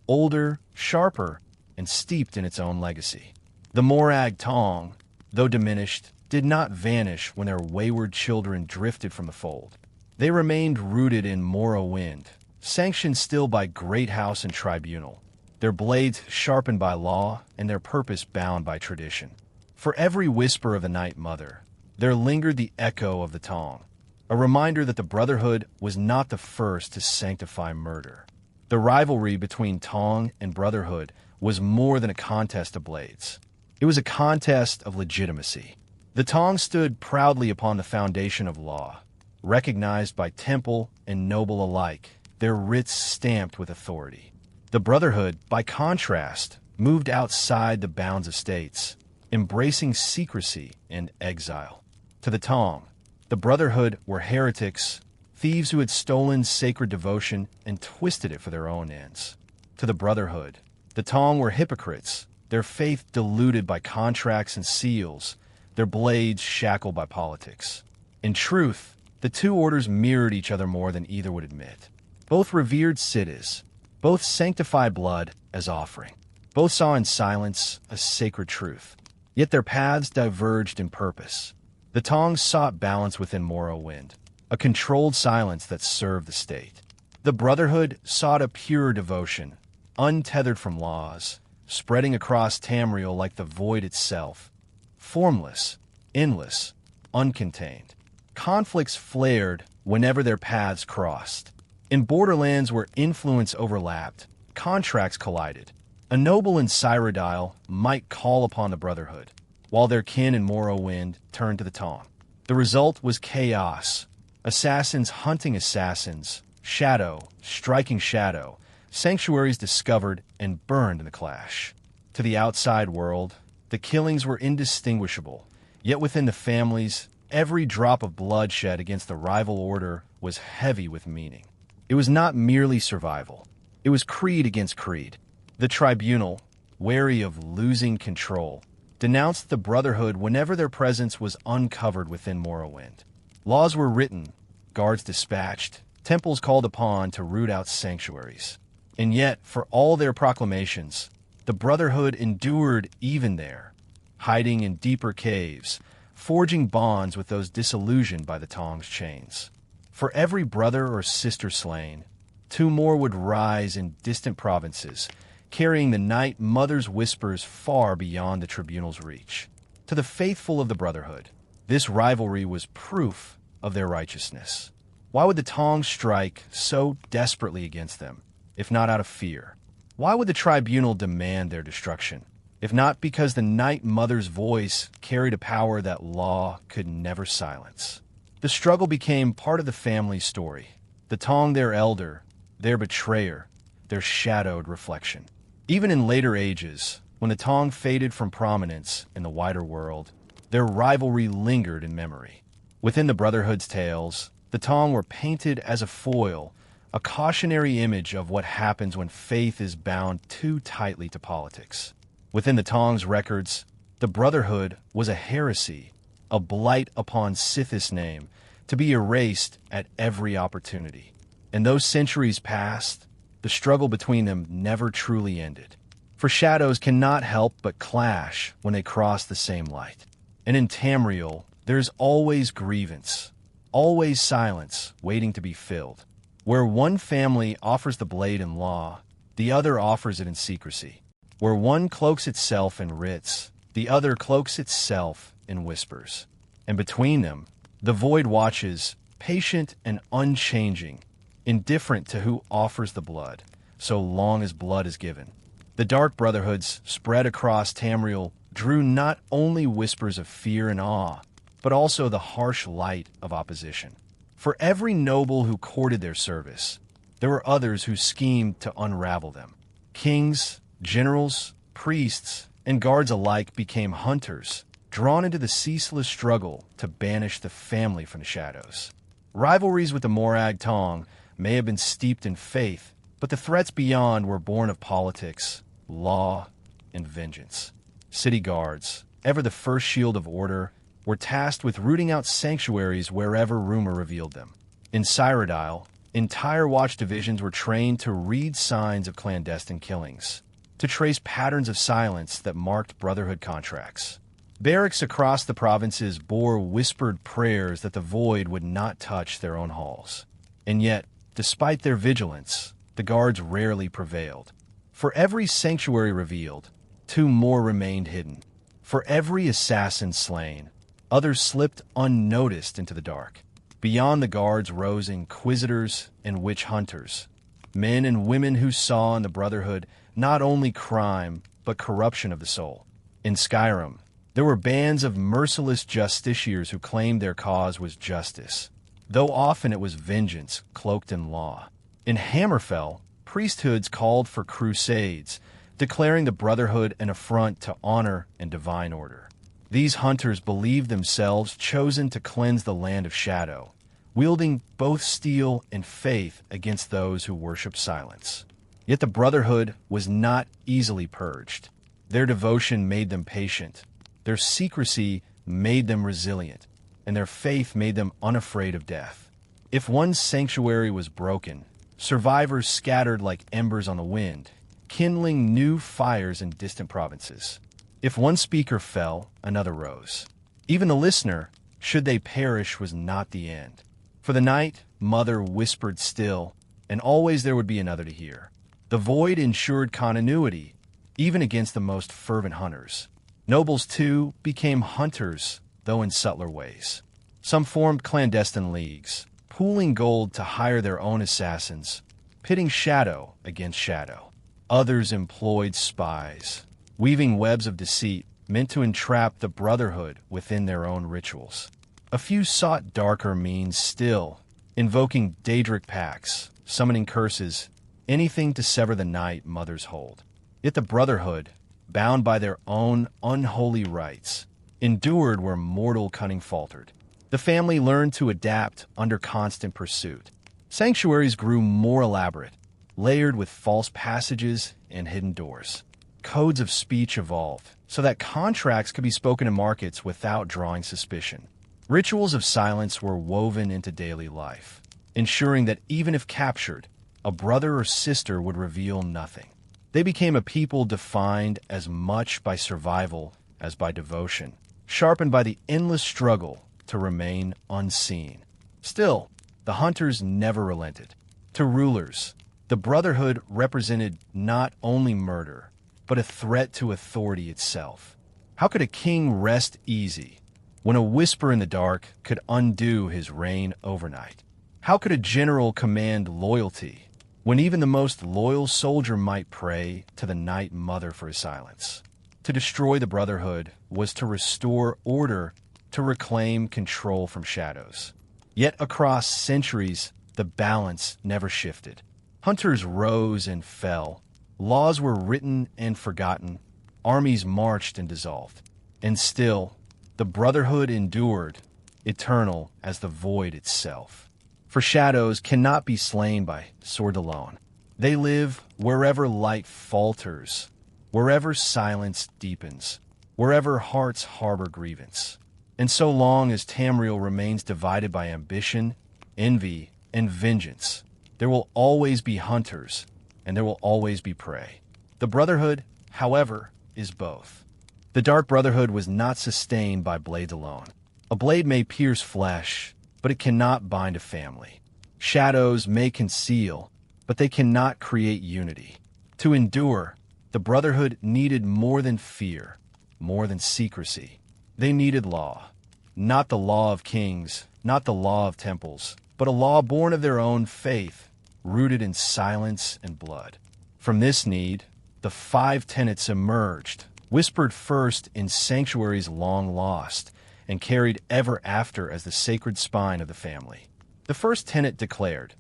older, sharper, and steeped in its own legacy. The Morag Tong, though diminished, did not vanish when their wayward children drifted from the fold. They remained rooted in Morrowind, sanctioned still by great house and tribunal, their blades sharpened by law and their purpose bound by tradition. For every whisper of the Night Mother, there lingered the echo of the Tong, a reminder that the Brotherhood was not the first to sanctify murder. The rivalry between Tong and Brotherhood was more than a contest of blades. It was a contest of legitimacy. The Tong stood proudly upon the foundation of law, recognized by temple and noble alike, their writs stamped with authority. The Brotherhood, by contrast, moved outside the bounds of states, embracing secrecy and exile. To the Tong, the Brotherhood were heretics, thieves who had stolen sacred devotion and twisted it for their own ends. To the Brotherhood, the Tong were hypocrites, their faith diluted by contracts and seals, their blades shackled by politics. In truth, the two orders mirrored each other more than either would admit. Both revered Sithis, both sanctified blood as offering. Both saw in silence a sacred truth. Yet their paths diverged in purpose. The Tong sought balance within Morrowind, a controlled silence that served the state. The Brotherhood sought a pure devotion, untethered from laws, spreading across Tamriel like the void itself. Formless, endless, uncontained. Conflicts flared whenever their paths crossed. In borderlands where influence overlapped, contracts collided. A noble in Cyrodiil might call upon the Brotherhood, while their kin in Morrowind turned to the Tong. The result was chaos. Assassins hunting assassins, shadow striking shadow, sanctuaries discovered and burned in the clash. To the outside world, the killings were indistinguishable, yet within the families, every drop of bloodshed against the rival order was heavy with meaning. It was not merely survival. It was creed against creed. The tribunal, wary of losing control, denounced the Brotherhood whenever their presence was uncovered within Morrowind. Laws were written, guards dispatched, temples called upon to root out sanctuaries. And yet, for all their proclamations, the Brotherhood endured even there, hiding in deeper caves, forging bonds with those disillusioned by the Tong's chains. For every brother or sister slain, two more would rise in distant provinces, carrying the Night Mother's whispers far beyond the tribunal's reach. To the faithful of the Brotherhood, this rivalry was proof of their righteousness. Why would the Tong strike so desperately against them, if not out of fear? Why would the tribunal demand their destruction, if not because the Night Mother's voice carried a power that law could never silence? The struggle became part of the family's story. The Tong their elder, their betrayer, their shadowed reflection. Even in later ages, when the Tong faded from prominence in the wider world, their rivalry lingered in memory. Within the Brotherhood's tales, the Tong were painted as a foil, a cautionary image of what happens when faith is bound too tightly to politics. Within the Tong's records, The Brotherhood was a heresy, a blight upon Sithis' name, to be erased at every opportunity. And though centuries passed, the struggle between them never truly ended. For shadows cannot help but clash when they cross the same light. And in Tamriel, there's always grievance, always silence waiting to be filled. Where one family offers the blade in law, the other offers it in secrecy. Where one cloaks itself in writs, the other cloaks itself in whispers. And between them, the void watches, patient and unchanging, indifferent to who offers the blood, so long as blood is given. The Dark Brotherhoods spread across Tamriel drew not only whispers of fear and awe, but also the harsh light of opposition. For every noble who courted their service, there were others who schemed to unravel them. Kings, generals, priests, and guards alike became hunters, drawn into the ceaseless struggle to banish the family from the shadows. Rivalries with the Morag Tong may have been steeped in faith, but the threats beyond were born of politics, law, and vengeance. City guards, ever the first shield of order, were tasked with rooting out sanctuaries wherever rumor revealed them. In Cyrodiil, entire watch divisions were trained to read signs of clandestine killings, to trace patterns of silence that marked Brotherhood contracts. Barracks across the provinces bore whispered prayers that the void would not touch their own halls. And yet, despite their vigilance, the guards rarely prevailed. For every sanctuary revealed, 2 more remained hidden. For every assassin slain, others slipped unnoticed into the dark. Beyond the guards rose inquisitors and witch hunters, men and women who saw in the Brotherhood not only crime, but corruption of the soul. In Skyrim, there were bands of merciless justiciars who claimed their cause was justice, though often it was vengeance cloaked in law. In Hammerfell, priesthoods called for crusades, declaring the Brotherhood an affront to honor and divine order. These hunters believed themselves chosen to cleanse the land of shadow, wielding both steel and faith against those who worship silence. Yet the Brotherhood was not easily purged. Their devotion made them patient, their secrecy made them resilient, and their faith made them unafraid of death. If one sanctuary was broken, survivors scattered like embers on the wind, kindling new fires in distant provinces. If one speaker fell, another rose. Even the listener, should they perish, was not the end. For the night, Mother whispered still, and always there would be another to hear. The void ensured continuity, even against the most fervent hunters. Nobles, too, became hunters, though in subtler ways. Some formed clandestine leagues, pooling gold to hire their own assassins, pitting shadow against shadow. Others employed spies, weaving webs of deceit meant to entrap the Brotherhood within their own rituals. A few sought darker means still, invoking Daedric pacts, summoning curses, anything to sever the night mothers hold. Yet the Brotherhood, bound by their own unholy rites, endured where mortal cunning faltered. The family learned to adapt under constant pursuit. Sanctuaries grew more elaborate, layered with false passages and hidden doors. Codes of speech evolved, so that contracts could be spoken in markets without drawing suspicion. Rituals of silence were woven into daily life, ensuring that even if captured, a brother or sister would reveal nothing. They became a people defined as much by survival as by devotion, sharpened by the endless struggle to remain unseen. Still, the hunters never relented. To rulers, the Brotherhood represented not only murder, but a threat to authority itself. How could a king rest easy when a whisper in the dark could undo his reign overnight? How could a general command loyalty when even the most loyal soldier might pray to the Night Mother for his silence? To destroy the Brotherhood was to restore order, to reclaim control from shadows. Yet across centuries, the balance never shifted. Hunters rose and fell. Laws were written and forgotten. Armies marched and dissolved. And still, the Brotherhood endured, eternal as the void itself. For shadows cannot be slain by sword alone. They live wherever light falters, wherever silence deepens. wherever hearts harbor grievance. And so long as Tamriel remains divided by ambition, envy, and vengeance, there will always be hunters, and there will always be prey. The Brotherhood, however, is both. The Dark Brotherhood was not sustained by blades alone. A blade may pierce flesh, but it cannot bind a family. Shadows may conceal, but they cannot create unity. To endure, the Brotherhood needed more than fear, more than secrecy. They needed law. Not the law of kings, not the law of temples, but a law born of their own faith, rooted in silence and blood. From this need, the 5 tenets emerged, whispered first in sanctuaries long lost, and carried ever after as the sacred spine of the family. The first tenet declared,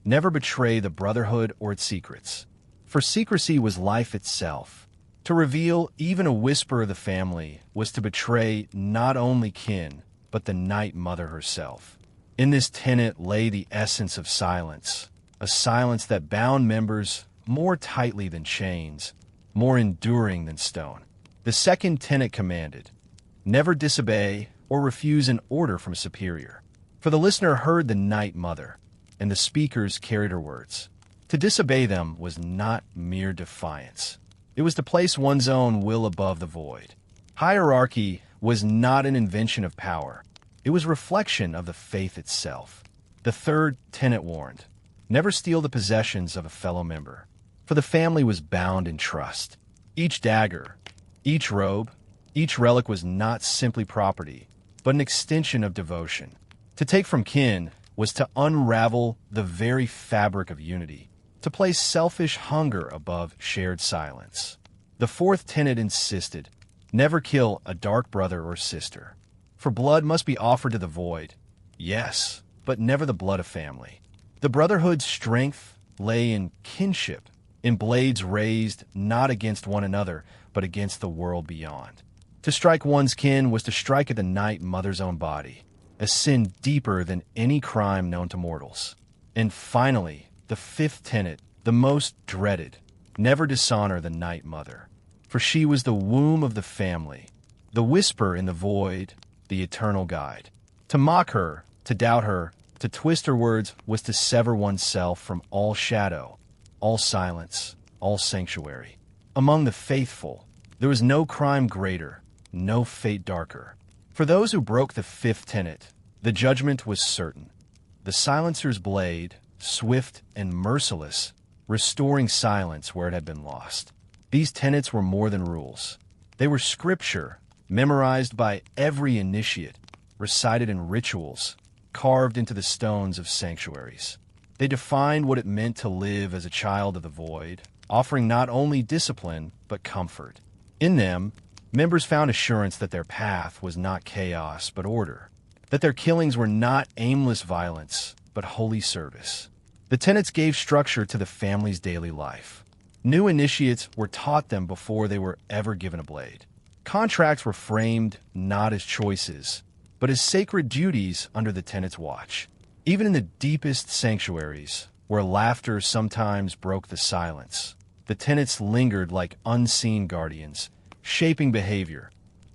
"Never betray the Brotherhood or its secrets." For secrecy was life itself. To reveal even a whisper of the family was to betray not only kin, but the Night Mother herself. In this tenet lay the essence of silence, a silence that bound members more tightly than chains, more enduring than stone. The second tenet commanded, "Never disobey or refuse an order from a superior." For the listener heard the Night Mother, and the speakers carried her words. To disobey them was not mere defiance. It was to place one's own will above the void. Hierarchy was not an invention of power. It was reflection of the faith itself. The third tenet warned, "Never steal the possessions of a fellow member." For the family was bound in trust. Each dagger, each robe, each relic was not simply property, but an extension of devotion. To take from kin was to unravel the very fabric of unity, to place selfish hunger above shared silence. The fourth tenet insisted, "Never kill a dark brother or sister." For blood must be offered to the void, yes, but never the blood of family. The Brotherhood's strength lay in kinship, in blades raised not against one another, but against the world beyond. To strike one's kin was to strike at the Night Mother's own body, a sin deeper than any crime known to mortals. And finally, the fifth tenet, the most dreaded, never dishonor the Night Mother, for she was the womb of the family, the whisper in the void, the eternal guide. To mock her, to doubt her, to twist her words was to sever oneself from all shadow, all silence, all sanctuary. Among the faithful, there was no crime greater, no fate darker. For those who broke the fifth tenet, the judgment was certain. The silencer's blade, swift and merciless, restoring silence where it had been lost. These tenets were more than rules. They were scripture, memorized by every initiate, recited in rituals, carved into the stones of sanctuaries. They defined what it meant to live as a child of the void, offering not only discipline, but comfort. In them, members found assurance that their path was not chaos, but order, that their killings were not aimless violence, but holy service. The tenets gave structure to the family's daily life. New initiates were taught them before they were ever given a blade. Contracts were framed not as choices, but as sacred duties under the tenet's watch. Even in the deepest sanctuaries, where laughter sometimes broke the silence, the tenets lingered like unseen guardians, shaping behavior,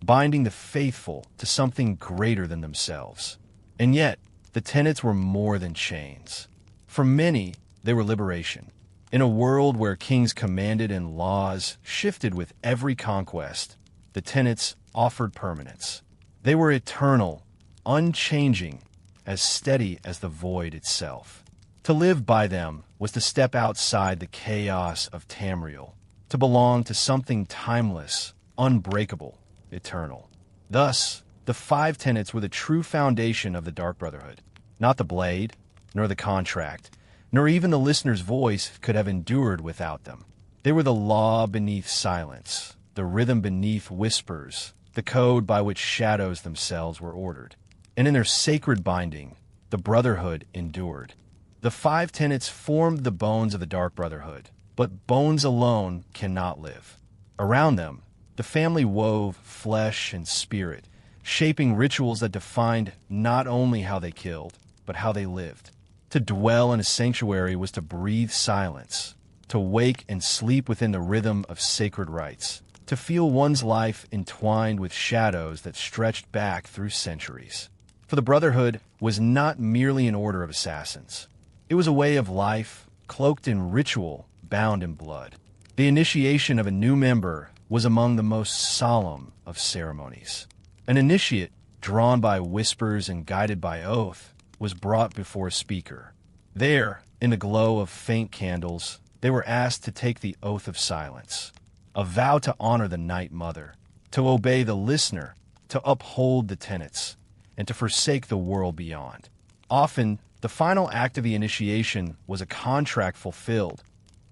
binding the faithful to something greater than themselves. And yet, the tenets were more than chains. For many, they were liberation. In a world where kings commanded and laws shifted with every conquest, the tenets offered permanence. They were eternal, unchanging, as steady as the void itself. To live by them was to step outside the chaos of Tamriel, to belong to something timeless, unbreakable, eternal. Thus, the 5 tenets were the true foundation of the Dark Brotherhood. Not the blade, nor the contract, nor even the listener's voice could have endured without them. They were the law beneath silence, the rhythm beneath whispers, the code by which shadows themselves were ordered. And in their sacred binding, the Brotherhood endured. The 5 tenets formed the bones of the Dark Brotherhood, but bones alone cannot live. Around them, the family wove flesh and spirit, shaping rituals that defined not only how they killed, but how they lived. To dwell in a sanctuary was to breathe silence, to wake and sleep within the rhythm of sacred rites. to feel one's life entwined with shadows that stretched back through centuries. For the Brotherhood was not merely an order of assassins. It was a way of life, cloaked in ritual, bound in blood. The initiation of a new member was among the most solemn of ceremonies. An initiate, drawn by whispers and guided by oath, was brought before a speaker. There, in the glow of faint candles, they were asked to take the oath of silence, a vow to honor the Night Mother, to obey the listener, to uphold the tenets, and to forsake the world beyond. Often, the final act of the initiation was a contract fulfilled,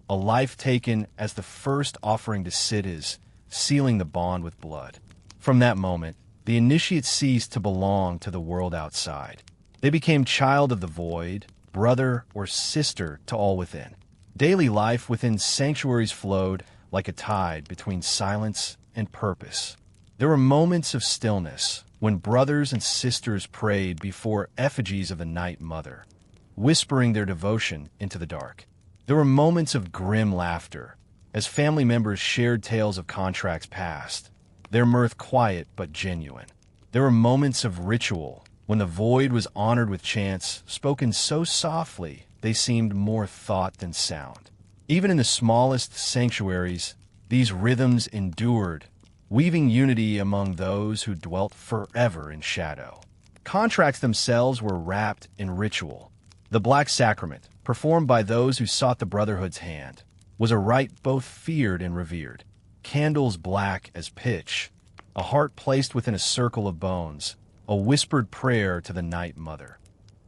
a life taken as the first offering to Sithis, sealing the bond with blood. From that moment, the initiate ceased to belong to the world outside. They became child of the void, brother or sister to all within. Daily life within sanctuaries flowed like a tide between silence and purpose. There were moments of stillness when brothers and sisters prayed before effigies of the Night Mother, whispering their devotion into the dark. There were moments of grim laughter as family members shared tales of contracts past, their mirth quiet but genuine. There were moments of ritual when the void was honored with chants spoken so softly they seemed more thought than sound. Even in the smallest sanctuaries, these rhythms endured, weaving unity among those who dwelt forever in shadow. Contracts themselves were wrapped in ritual. The Black Sacrament, performed by those who sought the Brotherhood's hand, was a rite both feared and revered. Candles black as pitch, a heart placed within a circle of bones, a whispered prayer to the Night Mother.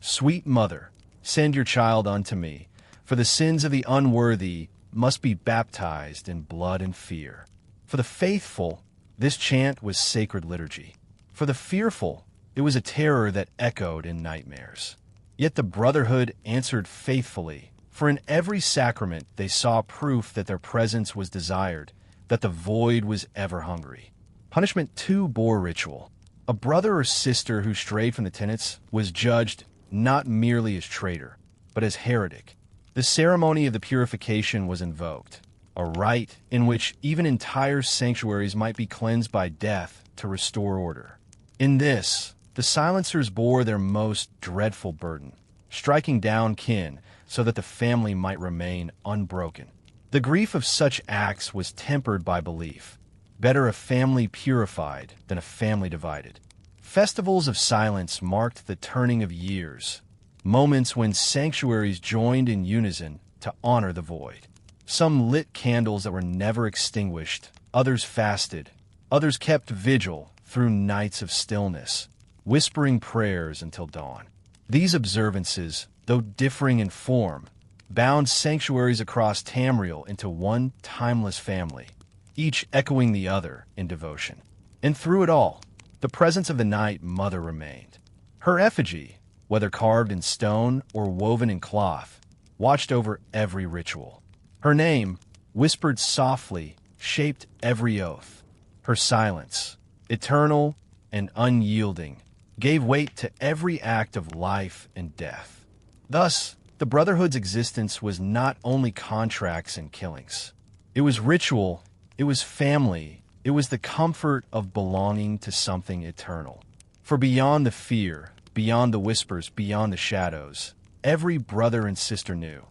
Sweet Mother, send your child unto me, for the sins of the unworthy must be baptized in blood and fear. For the faithful, this chant was sacred liturgy. For the fearful, it was a terror that echoed in nightmares. Yet the Brotherhood answered faithfully, for in every sacrament they saw proof that their presence was desired, that the void was ever hungry. Punishment too bore ritual. A brother or sister who strayed from the tenets was judged not merely as traitor, but as heretic. The ceremony of the purification was invoked, a rite in which even entire sanctuaries might be cleansed by death to restore order. In this, the silencers bore their most dreadful burden, striking down kin so that the family might remain unbroken. The grief of such acts was tempered by belief. Better a family purified than a family divided. Festivals of silence marked the turning of years, moments when sanctuaries joined in unison to honor the void. Some lit candles that were never extinguished, others fasted, others kept vigil through nights of stillness, whispering prayers until dawn. These observances, though differing in form, bound sanctuaries across Tamriel into one timeless family, each echoing the other in devotion. And through it all, the presence of the Night Mother remained. Her effigy, whether carved in stone or woven in cloth, watched over every ritual. Her name, whispered softly, shaped every oath. Her silence, eternal and unyielding, gave weight to every act of life and death. Thus, the Brotherhood's existence was not only contracts and killings. It was ritual, it was family, it was the comfort of belonging to something eternal. For beyond the fear, beyond the whispers, beyond the shadows, every brother and sister knew.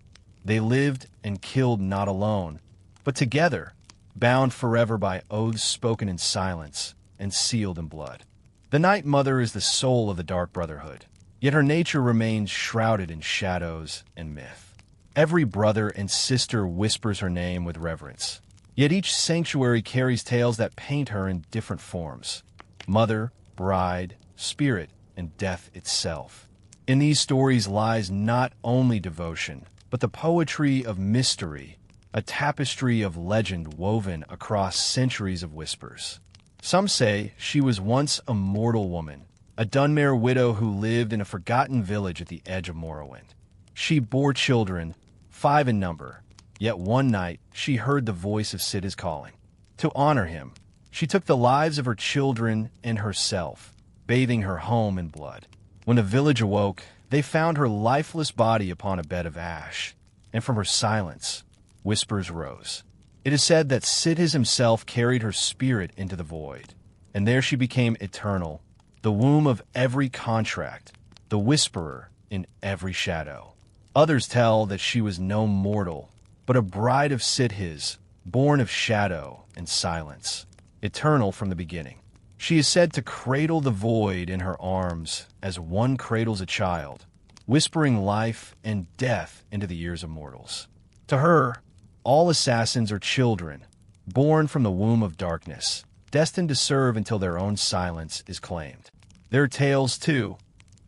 They lived and killed not alone, but together, bound forever by oaths spoken in silence and sealed in blood. The Night Mother is the soul of the Dark Brotherhood, yet her nature remains shrouded in shadows and myth. Every brother and sister whispers her name with reverence, yet each sanctuary carries tales that paint her in different forms: mother, bride, spirit, and death itself. In these stories lies not only devotion, but the poetry of mystery, a tapestry of legend woven across centuries of whispers. Some say she was once a mortal woman, a Dunmare widow who lived in a forgotten village at the edge of Morrowind. She bore children, 5 in number, yet one night she heard the voice of Sithis calling. To honor him, she took the lives of her children and herself, bathing her home in blood. When the village awoke, they found her lifeless body upon a bed of ash, and from her silence, whispers rose. It is said that Sithis himself carried her spirit into the void, and there she became eternal, the womb of every contract, the whisperer in every shadow. Others tell that she was no mortal, but a bride of Sithis, born of shadow and silence, eternal from the beginning. She is said to cradle the void in her arms as one cradles a child, whispering life and death into the ears of mortals. To her, all assassins are children, born from the womb of darkness, destined to serve until their own silence is claimed. There are tales, too,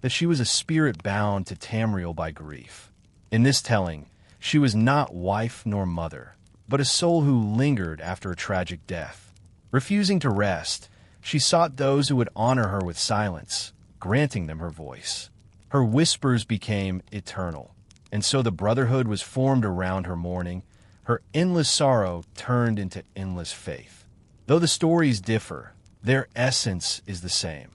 that she was a spirit bound to Tamriel by grief. In this telling, she was not wife nor mother, but a soul who lingered after a tragic death. Refusing to rest, she sought those who would honor her with silence, granting them her voice. Her whispers became eternal, and so the Brotherhood was formed around her mourning. Her endless sorrow turned into endless faith. Though the stories differ, their essence is the same.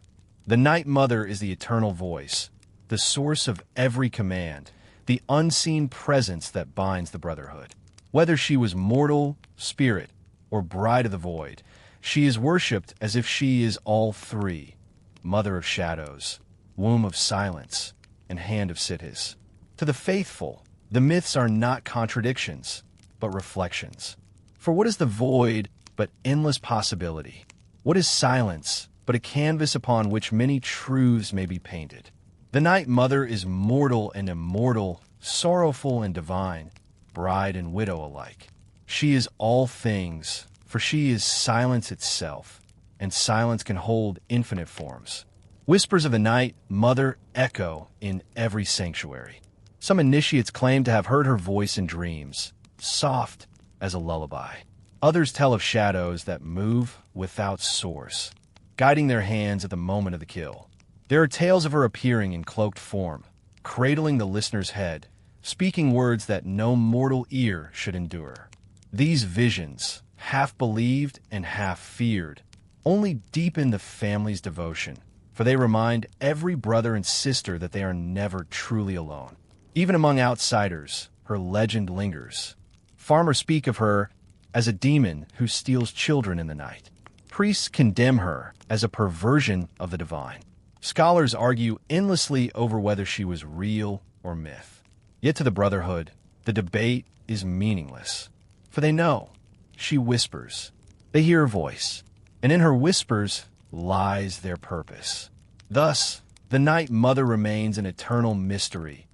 The Night Mother is the eternal voice, the source of every command, the unseen presence that binds the Brotherhood. Whether she was mortal, spirit, or bride of the void, she is worshipped as if she is all three: Mother of Shadows, Womb of Silence, and Hand of Sithis. To the faithful, the myths are not contradictions, but reflections. For what is the void but endless possibility? What is silence but a canvas upon which many truths may be painted? The Night Mother is mortal and immortal, sorrowful and divine, bride and widow alike. She is all things, for she is silence itself, and silence can hold infinite forms. Whispers of the Night Mother echo in every sanctuary. Some initiates claim to have heard her voice in dreams, soft as a lullaby. Others tell of shadows that move without source, guiding their hands at the moment of the kill. There are tales of her appearing in cloaked form, cradling the listener's head, speaking words that no mortal ear should endure. These visions, half believed and half feared, only deepen the family's devotion, for they remind every brother and sister that they are never truly alone. Even among outsiders, her legend lingers. Farmers speak of her as a demon who steals children in the night. Priests condemn her as a perversion of the divine. Scholars argue endlessly over whether she was real or myth. Yet to the Brotherhood, the debate is meaningless, for they know she whispers. They hear her voice, and in her whispers lies their purpose. Thus, the Night Mother remains an eternal mystery,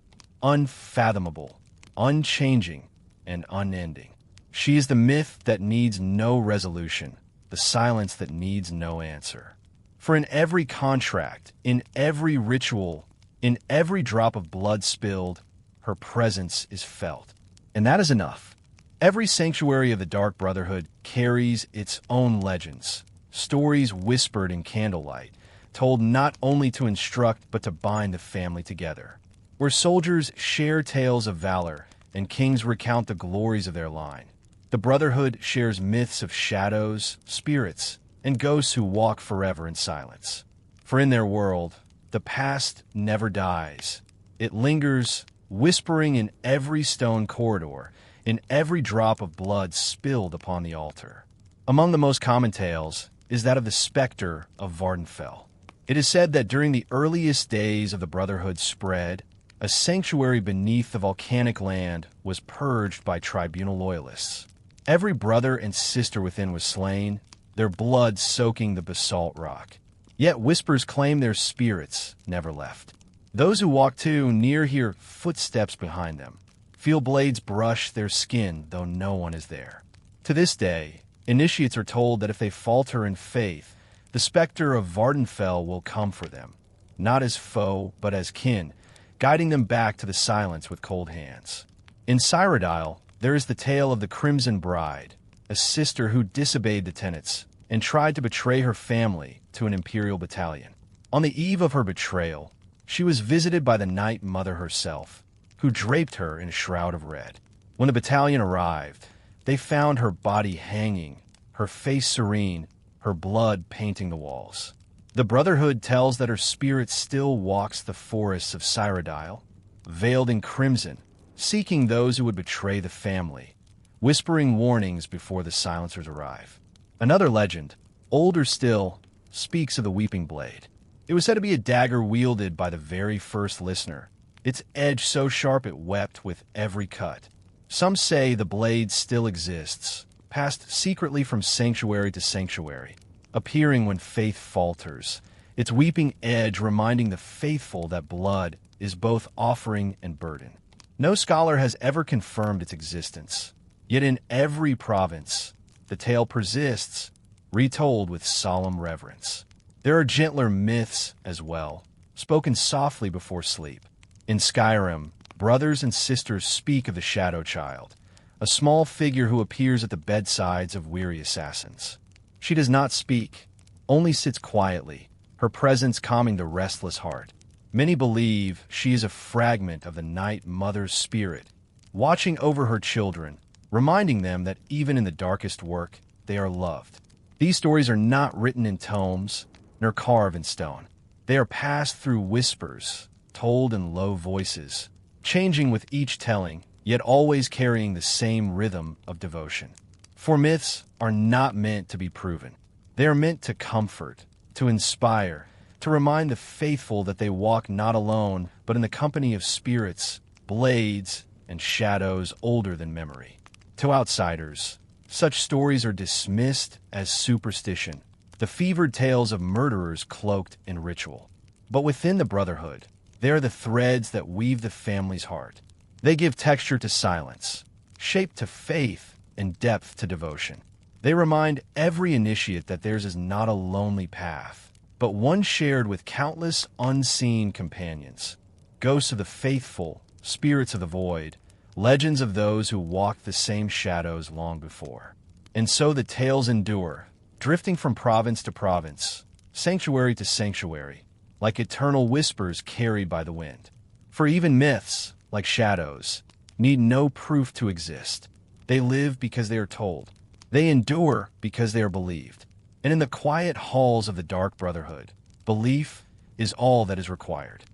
unfathomable, unchanging, and unending. She is the myth that needs no resolution, the silence that needs no answer. For in every contract, in every ritual, in every drop of blood spilled, her presence is felt. And that is enough. Every sanctuary of the Dark Brotherhood carries its own legends, stories whispered in candlelight, told not only to instruct but to bind the family together. Where soldiers share tales of valor and kings recount the glories of their line, the Brotherhood shares myths of shadows, spirits, and ghosts who walk forever in silence. For in their world, the past never dies. It lingers, whispering in every stone corridor, in every drop of blood spilled upon the altar. Among the most common tales is that of the specter of Vardenfell. It is said that during the earliest days of the Brotherhood's spread, a sanctuary beneath the volcanic land was purged by tribunal loyalists. Every brother and sister within was slain, their blood soaking the basalt rock. Yet whispers claim their spirits never left. Those who walk too near hear footsteps behind them, feel blades brush their skin though no one is there. To this day, initiates are told that if they falter in faith, the specter of Vardenfell will come for them, not as foe but as kin, guiding them back to the silence with cold hands. In Cyrodiil, there is the tale of the Crimson Bride, a sister who disobeyed the tenets and tried to betray her family to an imperial battalion. On the eve of her betrayal, she was visited by the Night Mother herself, who draped her in a shroud of red. When the battalion arrived, they found her body hanging, her face serene, her blood painting the walls. The Brotherhood tells that her spirit still walks the forests of Cyrodiil, veiled in crimson, seeking those who would betray the family, whispering warnings before the silencers arrive. Another legend, older still, speaks of the Weeping Blade. It was said to be a dagger wielded by the very first listener, its edge so sharp it wept with every cut. Some say the blade still exists, passed secretly from sanctuary to sanctuary, appearing when faith falters, its weeping edge reminding the faithful that blood is both offering and burden. No scholar has ever confirmed its existence, yet in every province, the tale persists, retold with solemn reverence. There are gentler myths as well, spoken softly before sleep. In Skyrim, brothers and sisters speak of the Shadow Child, a small figure who appears at the bedsides of weary assassins. She does not speak, only sits quietly, her presence calming the restless heart. Many believe she is a fragment of the Night Mother's spirit, watching over her children, reminding them that even in the darkest work, they are loved. These stories are not written in tomes, nor carved in stone. They are passed through whispers, told in low voices, changing with each telling, yet always carrying the same rhythm of devotion. For myths are not meant to be proven. They are meant to comfort, to inspire, to remind the faithful that they walk not alone, but in the company of spirits, blades, and shadows older than memory. To outsiders, such stories are dismissed as superstition, the fevered tales of murderers cloaked in ritual. But within the Brotherhood, they are the threads that weave the family's heart. They give texture to silence, shape to faith, and depth to devotion. They remind every initiate that theirs is not a lonely path, but one shared with countless unseen companions. Ghosts of the faithful, spirits of the void, legends of those who walked the same shadows long before. And so the tales endure, drifting from province to province, sanctuary to sanctuary, like eternal whispers carried by the wind. For even myths, like shadows, need no proof to exist. They live because they are told. They endure because they are believed. And in the quiet halls of the Dark Brotherhood, belief is all that is required.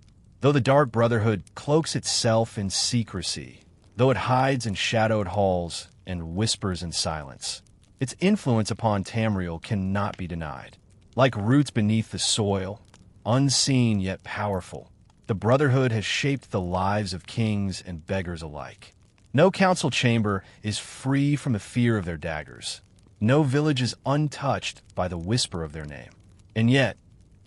Though the Dark Brotherhood cloaks itself in secrecy, though it hides in shadowed halls and whispers in silence, its influence upon Tamriel cannot be denied. Like roots beneath the soil, unseen yet powerful, the Brotherhood has shaped the lives of kings and beggars alike. No council chamber is free from the fear of their daggers. No village is untouched by the whisper of their name. And yet,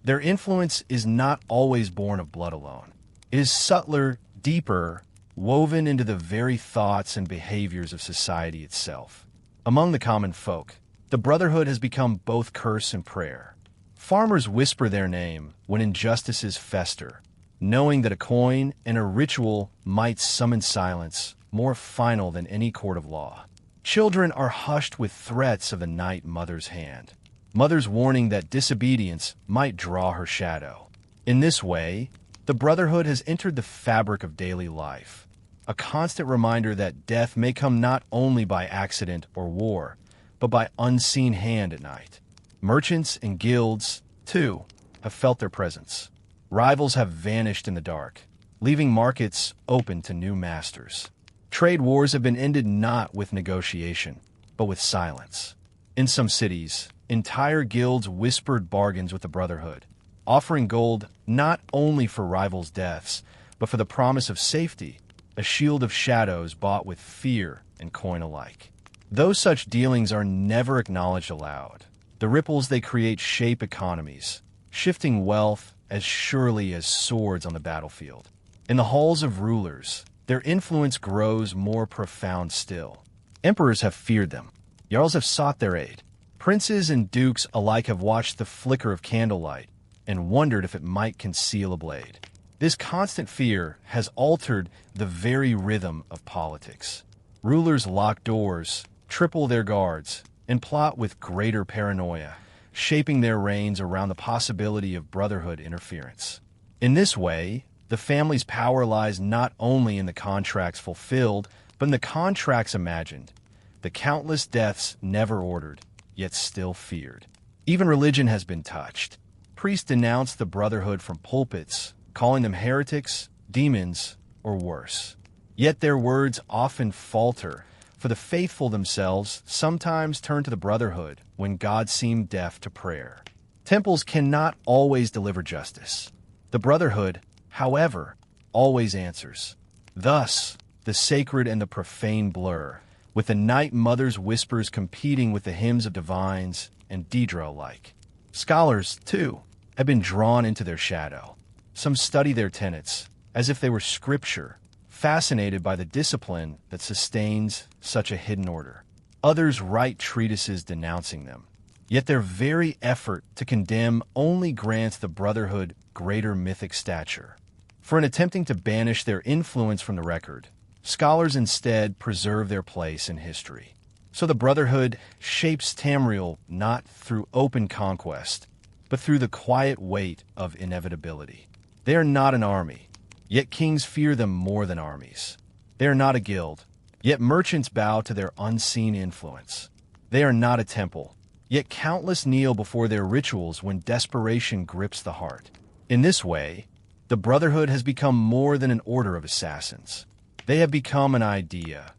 their influence is not always born of blood alone. It is subtler, deeper, woven into the very thoughts and behaviors of society itself. Among the common folk, the Brotherhood has become both curse and prayer. Farmers whisper their name when injustices fester, knowing that a coin and a ritual might summon silence more final than any court of law. Children are hushed with threats of the Night Mother's hand, mothers warning that disobedience might draw her shadow. In this way, the Brotherhood has entered the fabric of daily life, a constant reminder that death may come not only by accident or war, but by unseen hand at night. Merchants and guilds, too, have felt their presence. Rivals have vanished in the dark, leaving markets open to new masters. Trade wars have been ended not with negotiation, but with silence. In some cities, entire guilds whispered bargains with the Brotherhood, offering gold not only for rivals' deaths, but for the promise of safety, a shield of shadows bought with fear and coin alike. Though such dealings are never acknowledged aloud, the ripples they create shape economies, shifting wealth as surely as swords on the battlefield. In the halls of rulers, their influence grows more profound still. Emperors have feared them. Jarls have sought their aid. Princes and dukes alike have watched the flicker of candlelight and wondered if it might conceal a blade. This constant fear has altered the very rhythm of politics. Rulers lock doors, triple their guards, and plot with greater paranoia, shaping their reigns around the possibility of Brotherhood interference. In this way, the family's power lies not only in the contracts fulfilled, but in the contracts imagined, the countless deaths never ordered, yet still feared. Even religion has been touched. Priests denounce the Brotherhood from pulpits, calling them heretics, demons, or worse. Yet their words often falter, for the faithful themselves sometimes turn to the Brotherhood when God seemed deaf to prayer. Temples cannot always deliver justice. The Brotherhood, however, always answers. Thus, the sacred and the profane blur, with the Night Mother's whispers competing with the hymns of divines and Daedra alike. Scholars, too, have been drawn into their shadow. Some study their tenets as if they were scripture, fascinated by the discipline that sustains such a hidden order. Others write treatises denouncing them. Yet their very effort to condemn only grants the Brotherhood greater mythic stature. For in attempting to banish their influence from the record, scholars instead preserve their place in history. So the Brotherhood shapes Tamriel not through open conquest, but through the quiet weight of inevitability. They are not an army, yet kings fear them more than armies. They are not a guild, yet merchants bow to their unseen influence. They are not a temple, yet countless kneel before their rituals when desperation grips the heart. In this way, the Brotherhood has become more than an order of assassins. They have become an idea,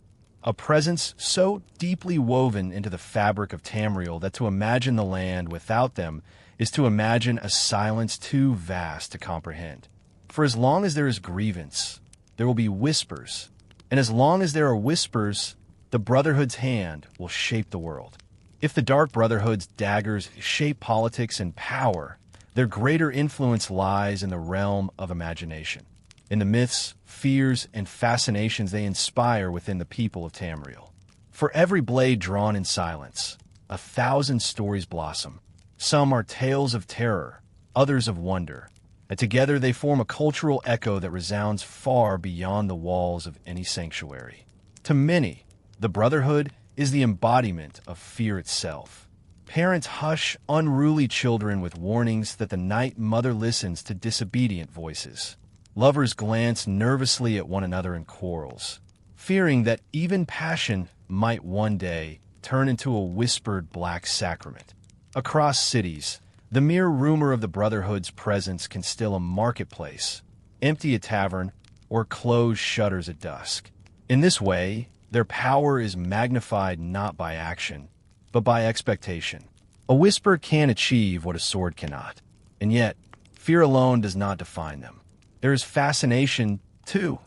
a presence so deeply woven into the fabric of Tamriel that to imagine the land without them is to imagine a silence too vast to comprehend. For as long as there is grievance, there will be whispers, and as long as there are whispers, the Brotherhood's hand will shape the world. If the Dark Brotherhood's daggers shape politics and power, their greater influence lies in the realm of imagination, in the myths, fears, and fascinations they inspire within the people of Tamriel. For every blade drawn in silence, 1,000 stories blossom. Some are tales of terror, others of wonder, and together they form a cultural echo that resounds far beyond the walls of any sanctuary. To many, the Brotherhood is the embodiment of fear itself. Parents hush unruly children with warnings that the Night Mother listens to disobedient voices. Lovers glance nervously at one another in quarrels, fearing that even passion might one day turn into a whispered black sacrament. Across cities, the mere rumor of the Brotherhood's presence can still a marketplace, empty a tavern, or close shutters at dusk. In this way, their power is magnified not by action, but by expectation. A whisper can achieve what a sword cannot, and yet, fear alone does not define them. There is fascination, too,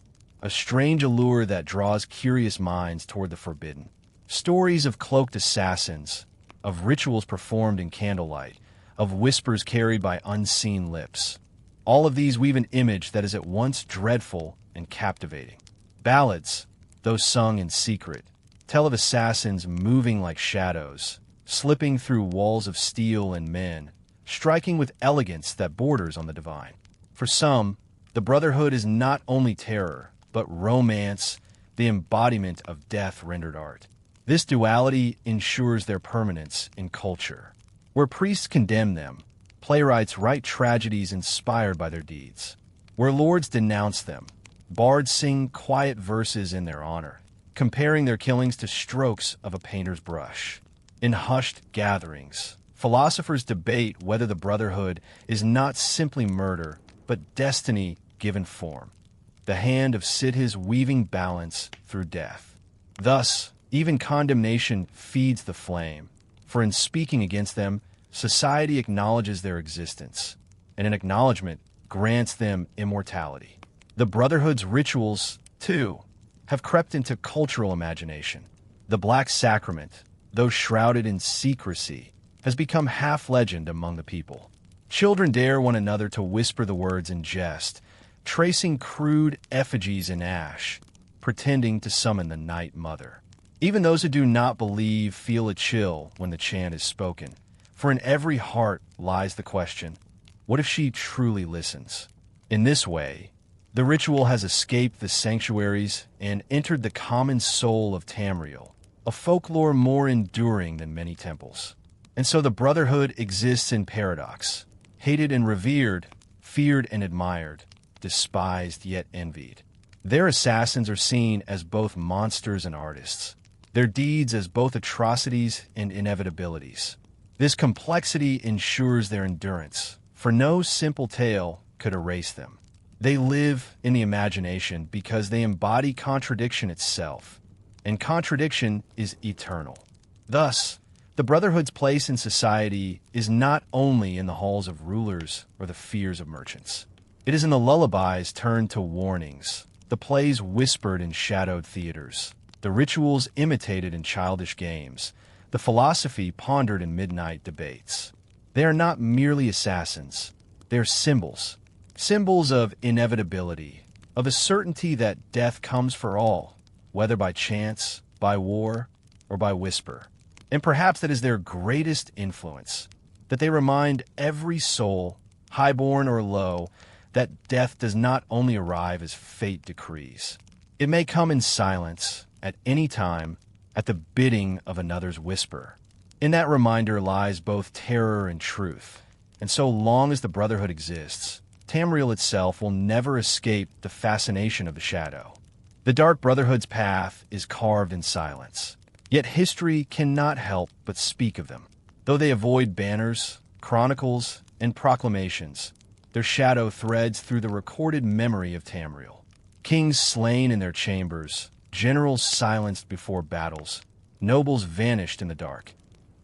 a strange allure that draws curious minds toward the forbidden. Stories of cloaked assassins, of rituals performed in candlelight, of whispers carried by unseen lips. All of these weave an image that is at once dreadful and captivating. Ballads, though sung in secret, tell of assassins moving like shadows, slipping through walls of steel and men, striking with elegance that borders on the divine. For some, the Brotherhood is not only terror, but romance, the embodiment of death rendered art. This duality ensures their permanence in culture. Where priests condemn them, playwrights write tragedies inspired by their deeds. Where lords denounce them, bards sing quiet verses in their honor, comparing their killings to strokes of a painter's brush. In hushed gatherings, philosophers debate whether the Brotherhood is not simply murder, but destiny given form, the hand of Sithis weaving balance through death. Thus, even condemnation feeds the flame, for in speaking against them, society acknowledges their existence, and an acknowledgement grants them immortality. The Brotherhood's rituals, too, have crept into cultural imagination. The Black Sacrament, though shrouded in secrecy, has become half legend among the people. Children dare one another to whisper the words in jest, tracing crude effigies in ash, pretending to summon the Night Mother. Even those who do not believe feel a chill when the chant is spoken, for in every heart lies the question, what if she truly listens? In this way, the ritual has escaped the sanctuaries and entered the common soul of Tamriel, a folklore more enduring than many temples. And so the Brotherhood exists in paradox, hated and revered, feared and admired, despised yet envied. Their assassins are seen as both monsters and artists, their deeds as both atrocities and inevitabilities. This complexity ensures their endurance, for no simple tale could erase them. They live in the imagination because they embody contradiction itself. and contradiction is eternal. Thus, the Brotherhood's place in society is not only in the halls of rulers or the fears of merchants. It is in the lullabies turned to warnings, the plays whispered in shadowed theaters, the rituals imitated in childish games, the philosophy pondered in midnight debates. They are not merely assassins. They are symbols. Symbols of inevitability, of a certainty that death comes for all, whether by chance, by war, or by whisper. And perhaps that is their greatest influence, that they remind every soul, highborn or low, that death does not only arrive as fate decrees. It may come in silence, at any time, at the bidding of another's whisper. In that reminder lies both terror and truth. And so long as the Brotherhood exists, Tamriel itself will never escape the fascination of the shadow. The Dark Brotherhood's path is carved in silence. Yet history cannot help but speak of them. Though they avoid banners, chronicles, and proclamations, their shadow threads through the recorded memory of Tamriel. Kings slain in their chambers, generals silenced before battles, nobles vanished in the dark.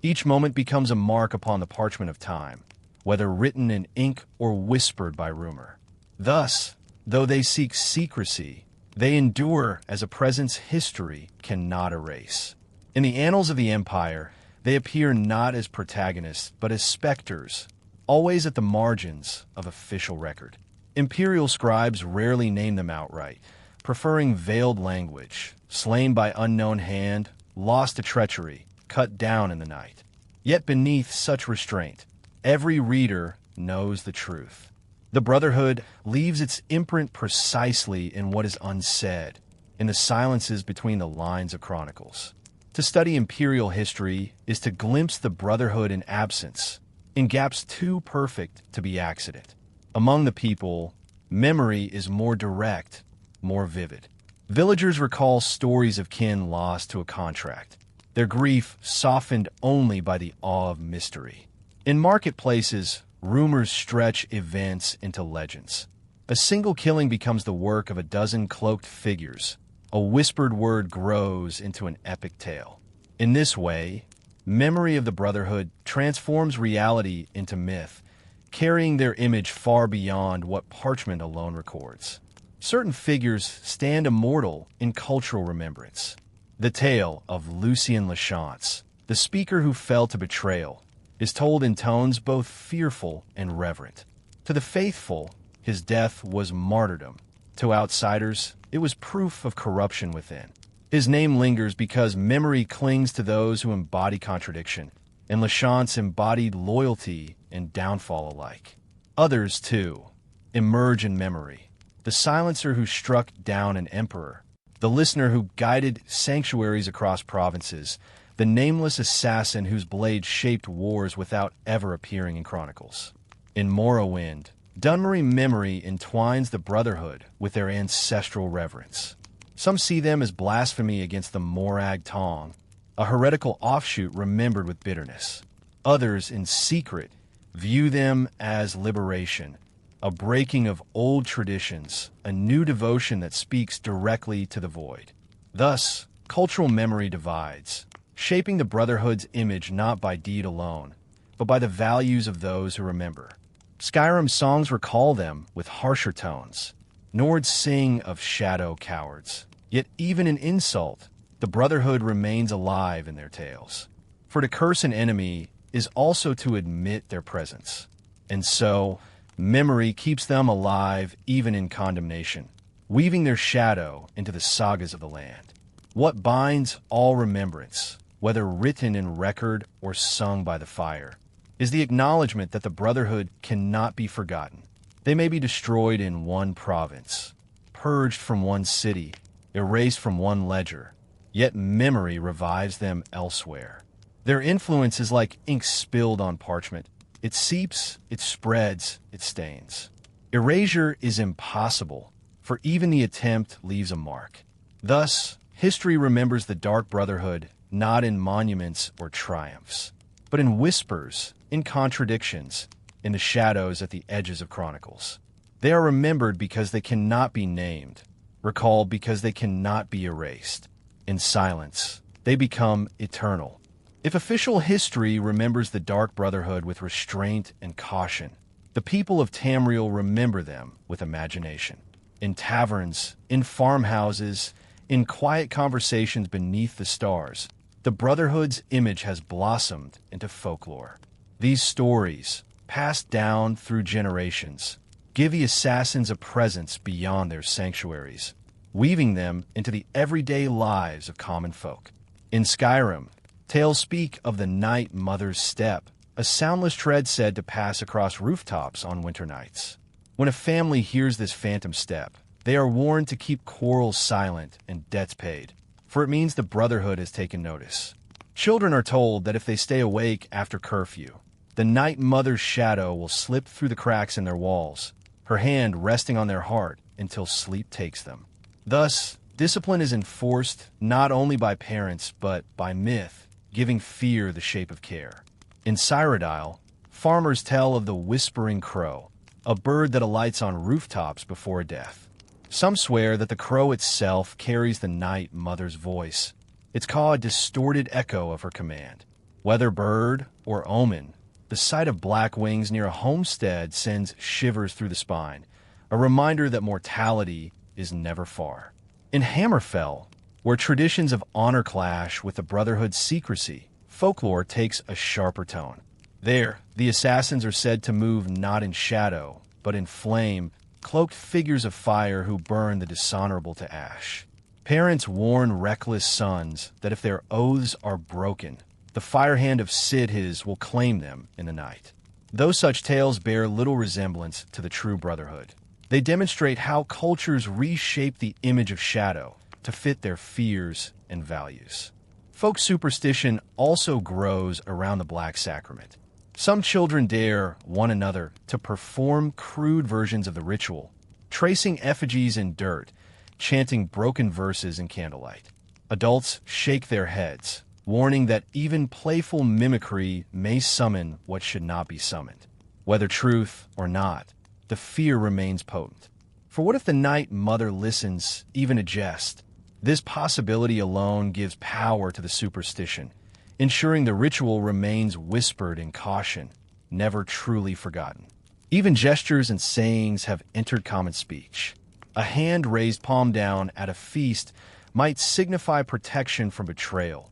Each moment becomes a mark upon the parchment of time, whether written in ink or whispered by rumor. Thus, though they seek secrecy, they endure as a presence history cannot erase. In the annals of the Empire, they appear not as protagonists, but as specters, always at the margins of official record. Imperial scribes rarely name them outright, preferring veiled language, slain by unknown hand, lost to treachery, cut down in the night. Yet beneath such restraint, every reader knows the truth. The Brotherhood leaves its imprint precisely in what is unsaid, in the silences between the lines of chronicles. To study imperial history is to glimpse the Brotherhood in absence, in gaps too perfect to be accident. Among the people, memory is more direct, more vivid. Villagers recall stories of kin lost to a contract, their grief softened only by the awe of mystery. In marketplaces, rumors stretch events into legends. A single killing becomes the work of a dozen cloaked figures. A whispered word grows into an epic tale. In this way, memory of the Brotherhood transforms reality into myth, carrying their image far beyond what parchment alone records. Certain figures stand immortal in cultural remembrance. The tale of Lucien Lachance, the speaker who fell to betrayal, is told in tones both fearful and reverent. To the faithful, his death was martyrdom. To outsiders, it was proof of corruption within. His name lingers because memory clings to those who embody contradiction, and Lachance embodied loyalty and downfall alike. Others, too, emerge in memory. The silencer who struck down an emperor, the listener who guided sanctuaries across provinces, the nameless assassin whose blade shaped wars without ever appearing in chronicles. In Morrowind, Dunmerry memory entwines the Brotherhood with their ancestral reverence. Some see them as blasphemy against the Morag Tong, a heretical offshoot remembered with bitterness. Others, in secret, view them as liberation, a breaking of old traditions, a new devotion that speaks directly to the void. Thus, cultural memory divides, shaping the Brotherhood's image not by deed alone, but by the values of those who remember. Skyrim songs recall them with harsher tones. Nords sing of shadow cowards. Yet even in insult, the Brotherhood remains alive in their tales. For to curse an enemy is also to admit their presence. And so, memory keeps them alive even in condemnation, weaving their shadow into the sagas of the land. What binds all remembrance, whether written in record or sung by the fire, is the acknowledgement that the Brotherhood cannot be forgotten. They may be destroyed in one province, purged from one city, erased from one ledger, yet memory revives them elsewhere. Their influence is like ink spilled on parchment. It seeps, it spreads, it stains. Erasure is impossible, for even the attempt leaves a mark. Thus, history remembers the Dark Brotherhood not in monuments or triumphs, but in whispers, in contradictions, in the shadows at the edges of chronicles. They are remembered because they cannot be named, recalled because they cannot be erased. In silence, they become eternal. If official history remembers the Dark Brotherhood with restraint and caution, the people of Tamriel remember them with imagination. In taverns, in farmhouses, in quiet conversations beneath the stars, the Brotherhood's image has blossomed into folklore. These stories, passed down through generations, give the assassins a presence beyond their sanctuaries, weaving them into the everyday lives of common folk. In Skyrim, tales speak of the Night Mother's step, a soundless tread said to pass across rooftops on winter nights. When a family hears this phantom step, they are warned to keep quarrels silent and debts paid, for it means the Brotherhood has taken notice. Children are told that if they stay awake after curfew, the Night Mother's shadow will slip through the cracks in their walls, her hand resting on their heart until sleep takes them. Thus, discipline is enforced not only by parents but by myth, giving fear the shape of care. In Cyrodiil, farmers tell of the whispering crow, a bird that alights on rooftops before death. Some swear that the crow itself carries the Night Mother's voice, its caw a distorted echo of her command. Whether bird or omen, the sight of black wings near a homestead sends shivers through the spine, a reminder that mortality is never far. In Hammerfell, where traditions of honor clash with the Brotherhood's secrecy, folklore takes a sharper tone. There, the assassins are said to move not in shadow, but in flame, cloaked figures of fire who burn the dishonorable to ash. Parents warn reckless sons that if their oaths are broken, the fire hand of Sithis will claim them in the night. Though such tales bear little resemblance to the true Brotherhood, they demonstrate how cultures reshape the image of shadow to fit their fears and values. Folk superstition also grows around the Black Sacrament. Some children dare one another to perform crude versions of the ritual, tracing effigies in dirt, chanting broken verses in candlelight. Adults shake their heads, warning that even playful mimicry may summon what should not be summoned. Whether truth or not, the fear remains potent. For what if the Night Mother listens, even a jest? This possibility alone gives power to the superstition, ensuring the ritual remains whispered in caution, never truly forgotten. Even gestures and sayings have entered common speech. A hand raised palm down at a feast might signify protection from betrayal,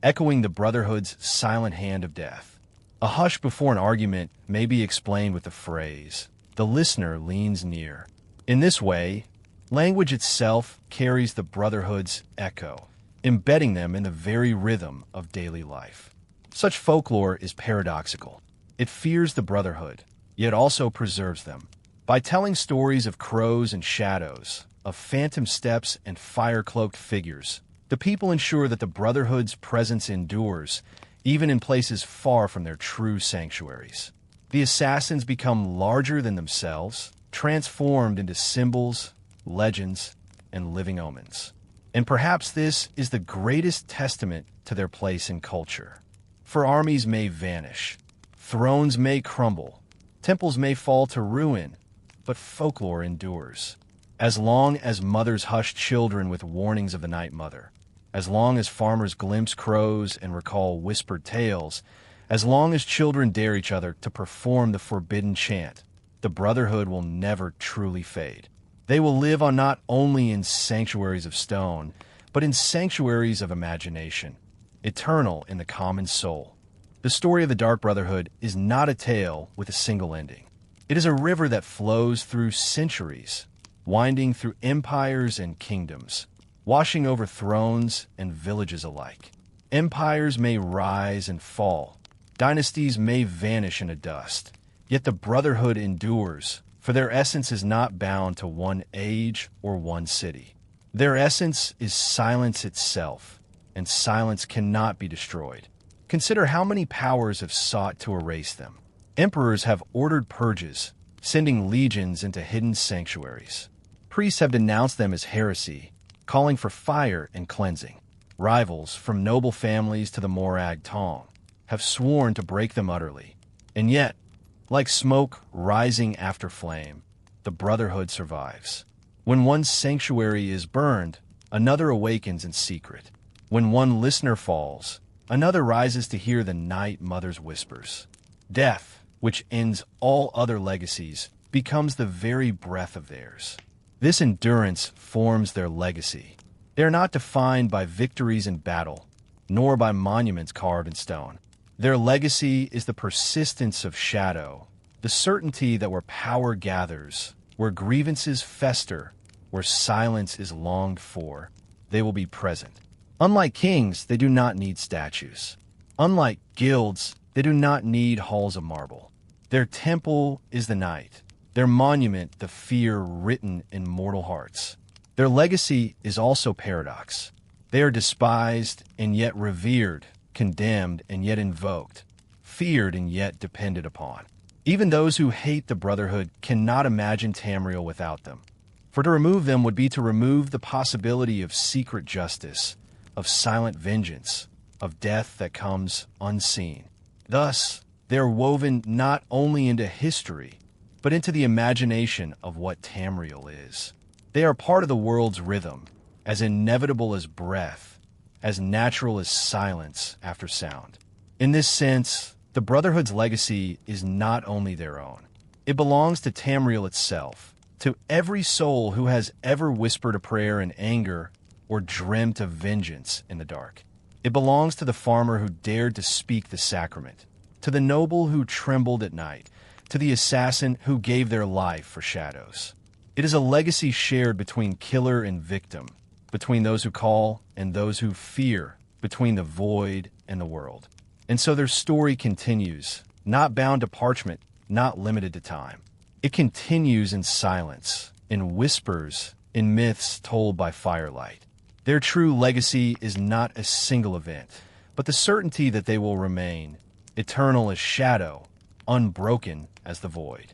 echoing the Brotherhood's silent hand of death. A hush before an argument may be explained with the phrase, "The listener leans near." In this way, language itself carries the Brotherhood's echo, embedding them in the very rhythm of daily life. Such folklore is paradoxical. It fears the Brotherhood, yet also preserves them. By telling stories of crows and shadows, of phantom steps and fire-cloaked figures, the people ensure that the Brotherhood's presence endures, even in places far from their true sanctuaries. The assassins become larger than themselves, transformed into symbols, legends, and living omens. And perhaps this is the greatest testament to their place in culture. For armies may vanish, thrones may crumble, temples may fall to ruin, but folklore endures. As long as mothers hush children with warnings of the Night Mother, as long as farmers glimpse crows and recall whispered tales, as long as children dare each other to perform the forbidden chant, the Brotherhood will never truly fade. They will live on not only in sanctuaries of stone, but in sanctuaries of imagination, eternal in the common soul. The story of the Dark Brotherhood is not a tale with a single ending. It is a river that flows through centuries, winding through empires and kingdoms, washing over thrones and villages alike. Empires may rise and fall, dynasties may vanish into dust, yet the Brotherhood endures, for their essence is not bound to one age or one city. Their essence is silence itself, and silence cannot be destroyed. Consider how many powers have sought to erase them. Emperors have ordered purges, sending legions into hidden sanctuaries. Priests have denounced them as heresy, calling for fire and cleansing. Rivals, from noble families to the Morag Tong, have sworn to break them utterly. And yet, like smoke rising after flame, the Brotherhood survives. When one sanctuary is burned, another awakens in secret. When one listener falls, another rises to hear the Night Mother's whispers. Death, which ends all other legacies, becomes the very breath of theirs. This endurance forms their legacy. They are not defined by victories in battle, nor by monuments carved in stone. Their legacy is the persistence of shadow, the certainty that where power gathers, where grievances fester, where silence is longed for, they will be present. Unlike kings, they do not need statues. Unlike guilds, they do not need halls of marble. Their temple is the night, their monument the fear written in mortal hearts. Their legacy is also paradox. They are despised and yet revered, condemned and yet invoked, feared and yet depended upon. Even those who hate the Brotherhood cannot imagine Tamriel without them. For to remove them would be to remove the possibility of secret justice, of silent vengeance, of death that comes unseen. Thus, they are woven not only into history, but into the imagination of what Tamriel is. They are part of the world's rhythm, as inevitable as breath, as natural as silence after sound. In this sense, the Brotherhood's legacy is not only their own. It belongs to Tamriel itself, to every soul who has ever whispered a prayer in anger or dreamt of vengeance in the dark. It belongs to the farmer who dared to speak the sacrament, to the noble who trembled at night, to the assassin who gave their life for shadows. It is a legacy shared between killer and victim, between those who call and those who fear, between the void and the world. And so their story continues, not bound to parchment, not limited to time. It continues in silence, in whispers, in myths told by firelight. Their true legacy is not a single event, but the certainty that they will remain, eternal as shadow, unbroken as the void.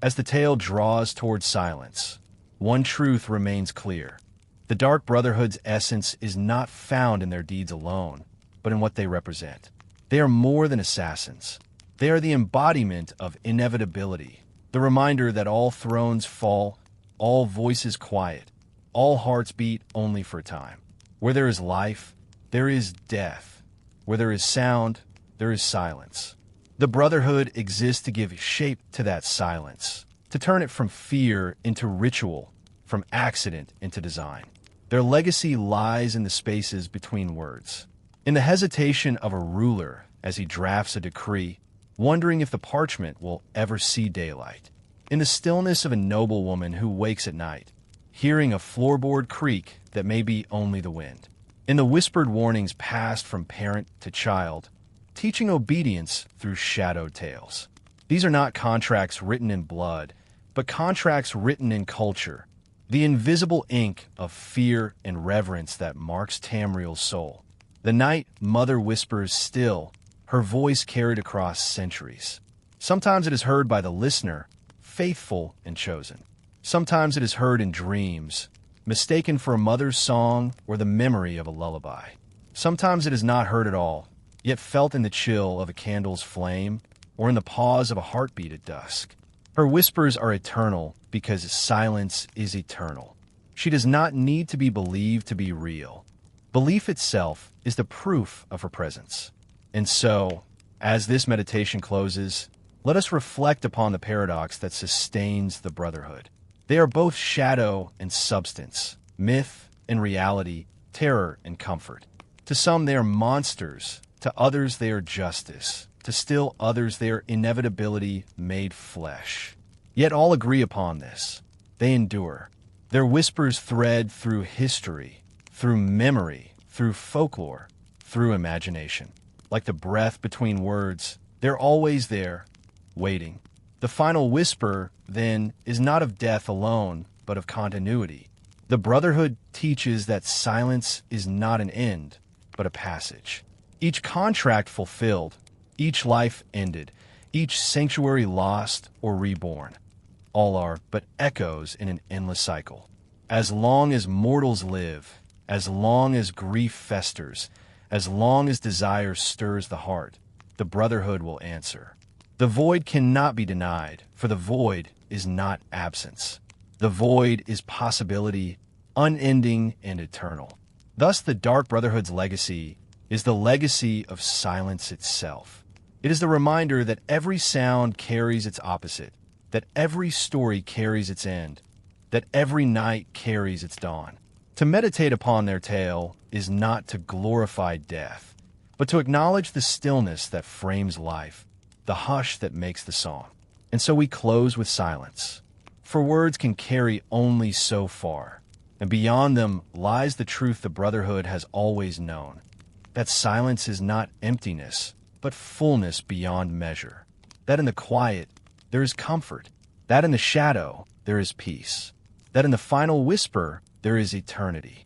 As the tale draws towards silence, one truth remains clear. The Dark Brotherhood's essence is not found in their deeds alone, but in what they represent. They are more than assassins. They are the embodiment of inevitability, the reminder that all thrones fall, all voices quiet, all hearts beat only for a time. Where there is life, there is death. Where there is sound, there is silence. The Brotherhood exists to give shape to that silence, to turn it from fear into ritual, from accident into design. Their legacy lies in the spaces between words, in the hesitation of a ruler as he drafts a decree, wondering if the parchment will ever see daylight, in the stillness of a noblewoman who wakes at night, hearing a floorboard creak that may be only the wind, in the whispered warnings passed from parent to child, teaching obedience through shadowed tales. These are not contracts written in blood, but contracts written in culture, the invisible ink of fear and reverence that marks Tamriel's soul. The Night Mother whispers still, her voice carried across centuries. Sometimes it is heard by the listener, faithful and chosen. Sometimes it is heard in dreams, mistaken for a mother's song or the memory of a lullaby. Sometimes it is not heard at all, yet felt in the chill of a candle's flame or in the pause of a heartbeat at dusk. Her whispers are eternal because silence is eternal. She does not need to be believed to be real. Belief itself is the proof of her presence. And so, as this meditation closes, let us reflect upon the paradox that sustains the Brotherhood. They are both shadow and substance, myth and reality, terror and comfort. To some they are monsters, to others they are justice, to still others they are inevitability made flesh. Yet all agree upon this. They endure. Their whispers thread through history, through memory, through folklore, through imagination. Like the breath between words, they're always there, waiting. The final whisper, then, is not of death alone, but of continuity. The Brotherhood teaches that silence is not an end, but a passage. Each contract fulfilled, each life ended, each sanctuary lost or reborn. All are but echoes in an endless cycle. As long as mortals live, as long as grief festers, as long as desire stirs the heart, the Brotherhood will answer. The void cannot be denied, for the void is not absence. The void is possibility, unending and eternal. Thus, the Dark Brotherhood's legacy is the legacy of silence itself. It is the reminder that every sound carries its opposite, that every story carries its end, that every night carries its dawn. To meditate upon their tale is not to glorify death, but to acknowledge the stillness that frames life, the hush that makes the song. And so we close with silence, for words can carry only so far, and beyond them lies the truth the Brotherhood has always known, that silence is not emptiness, but fullness beyond measure, that in the quiet there is comfort, that in the shadow there is peace, that in the final whisper there is eternity.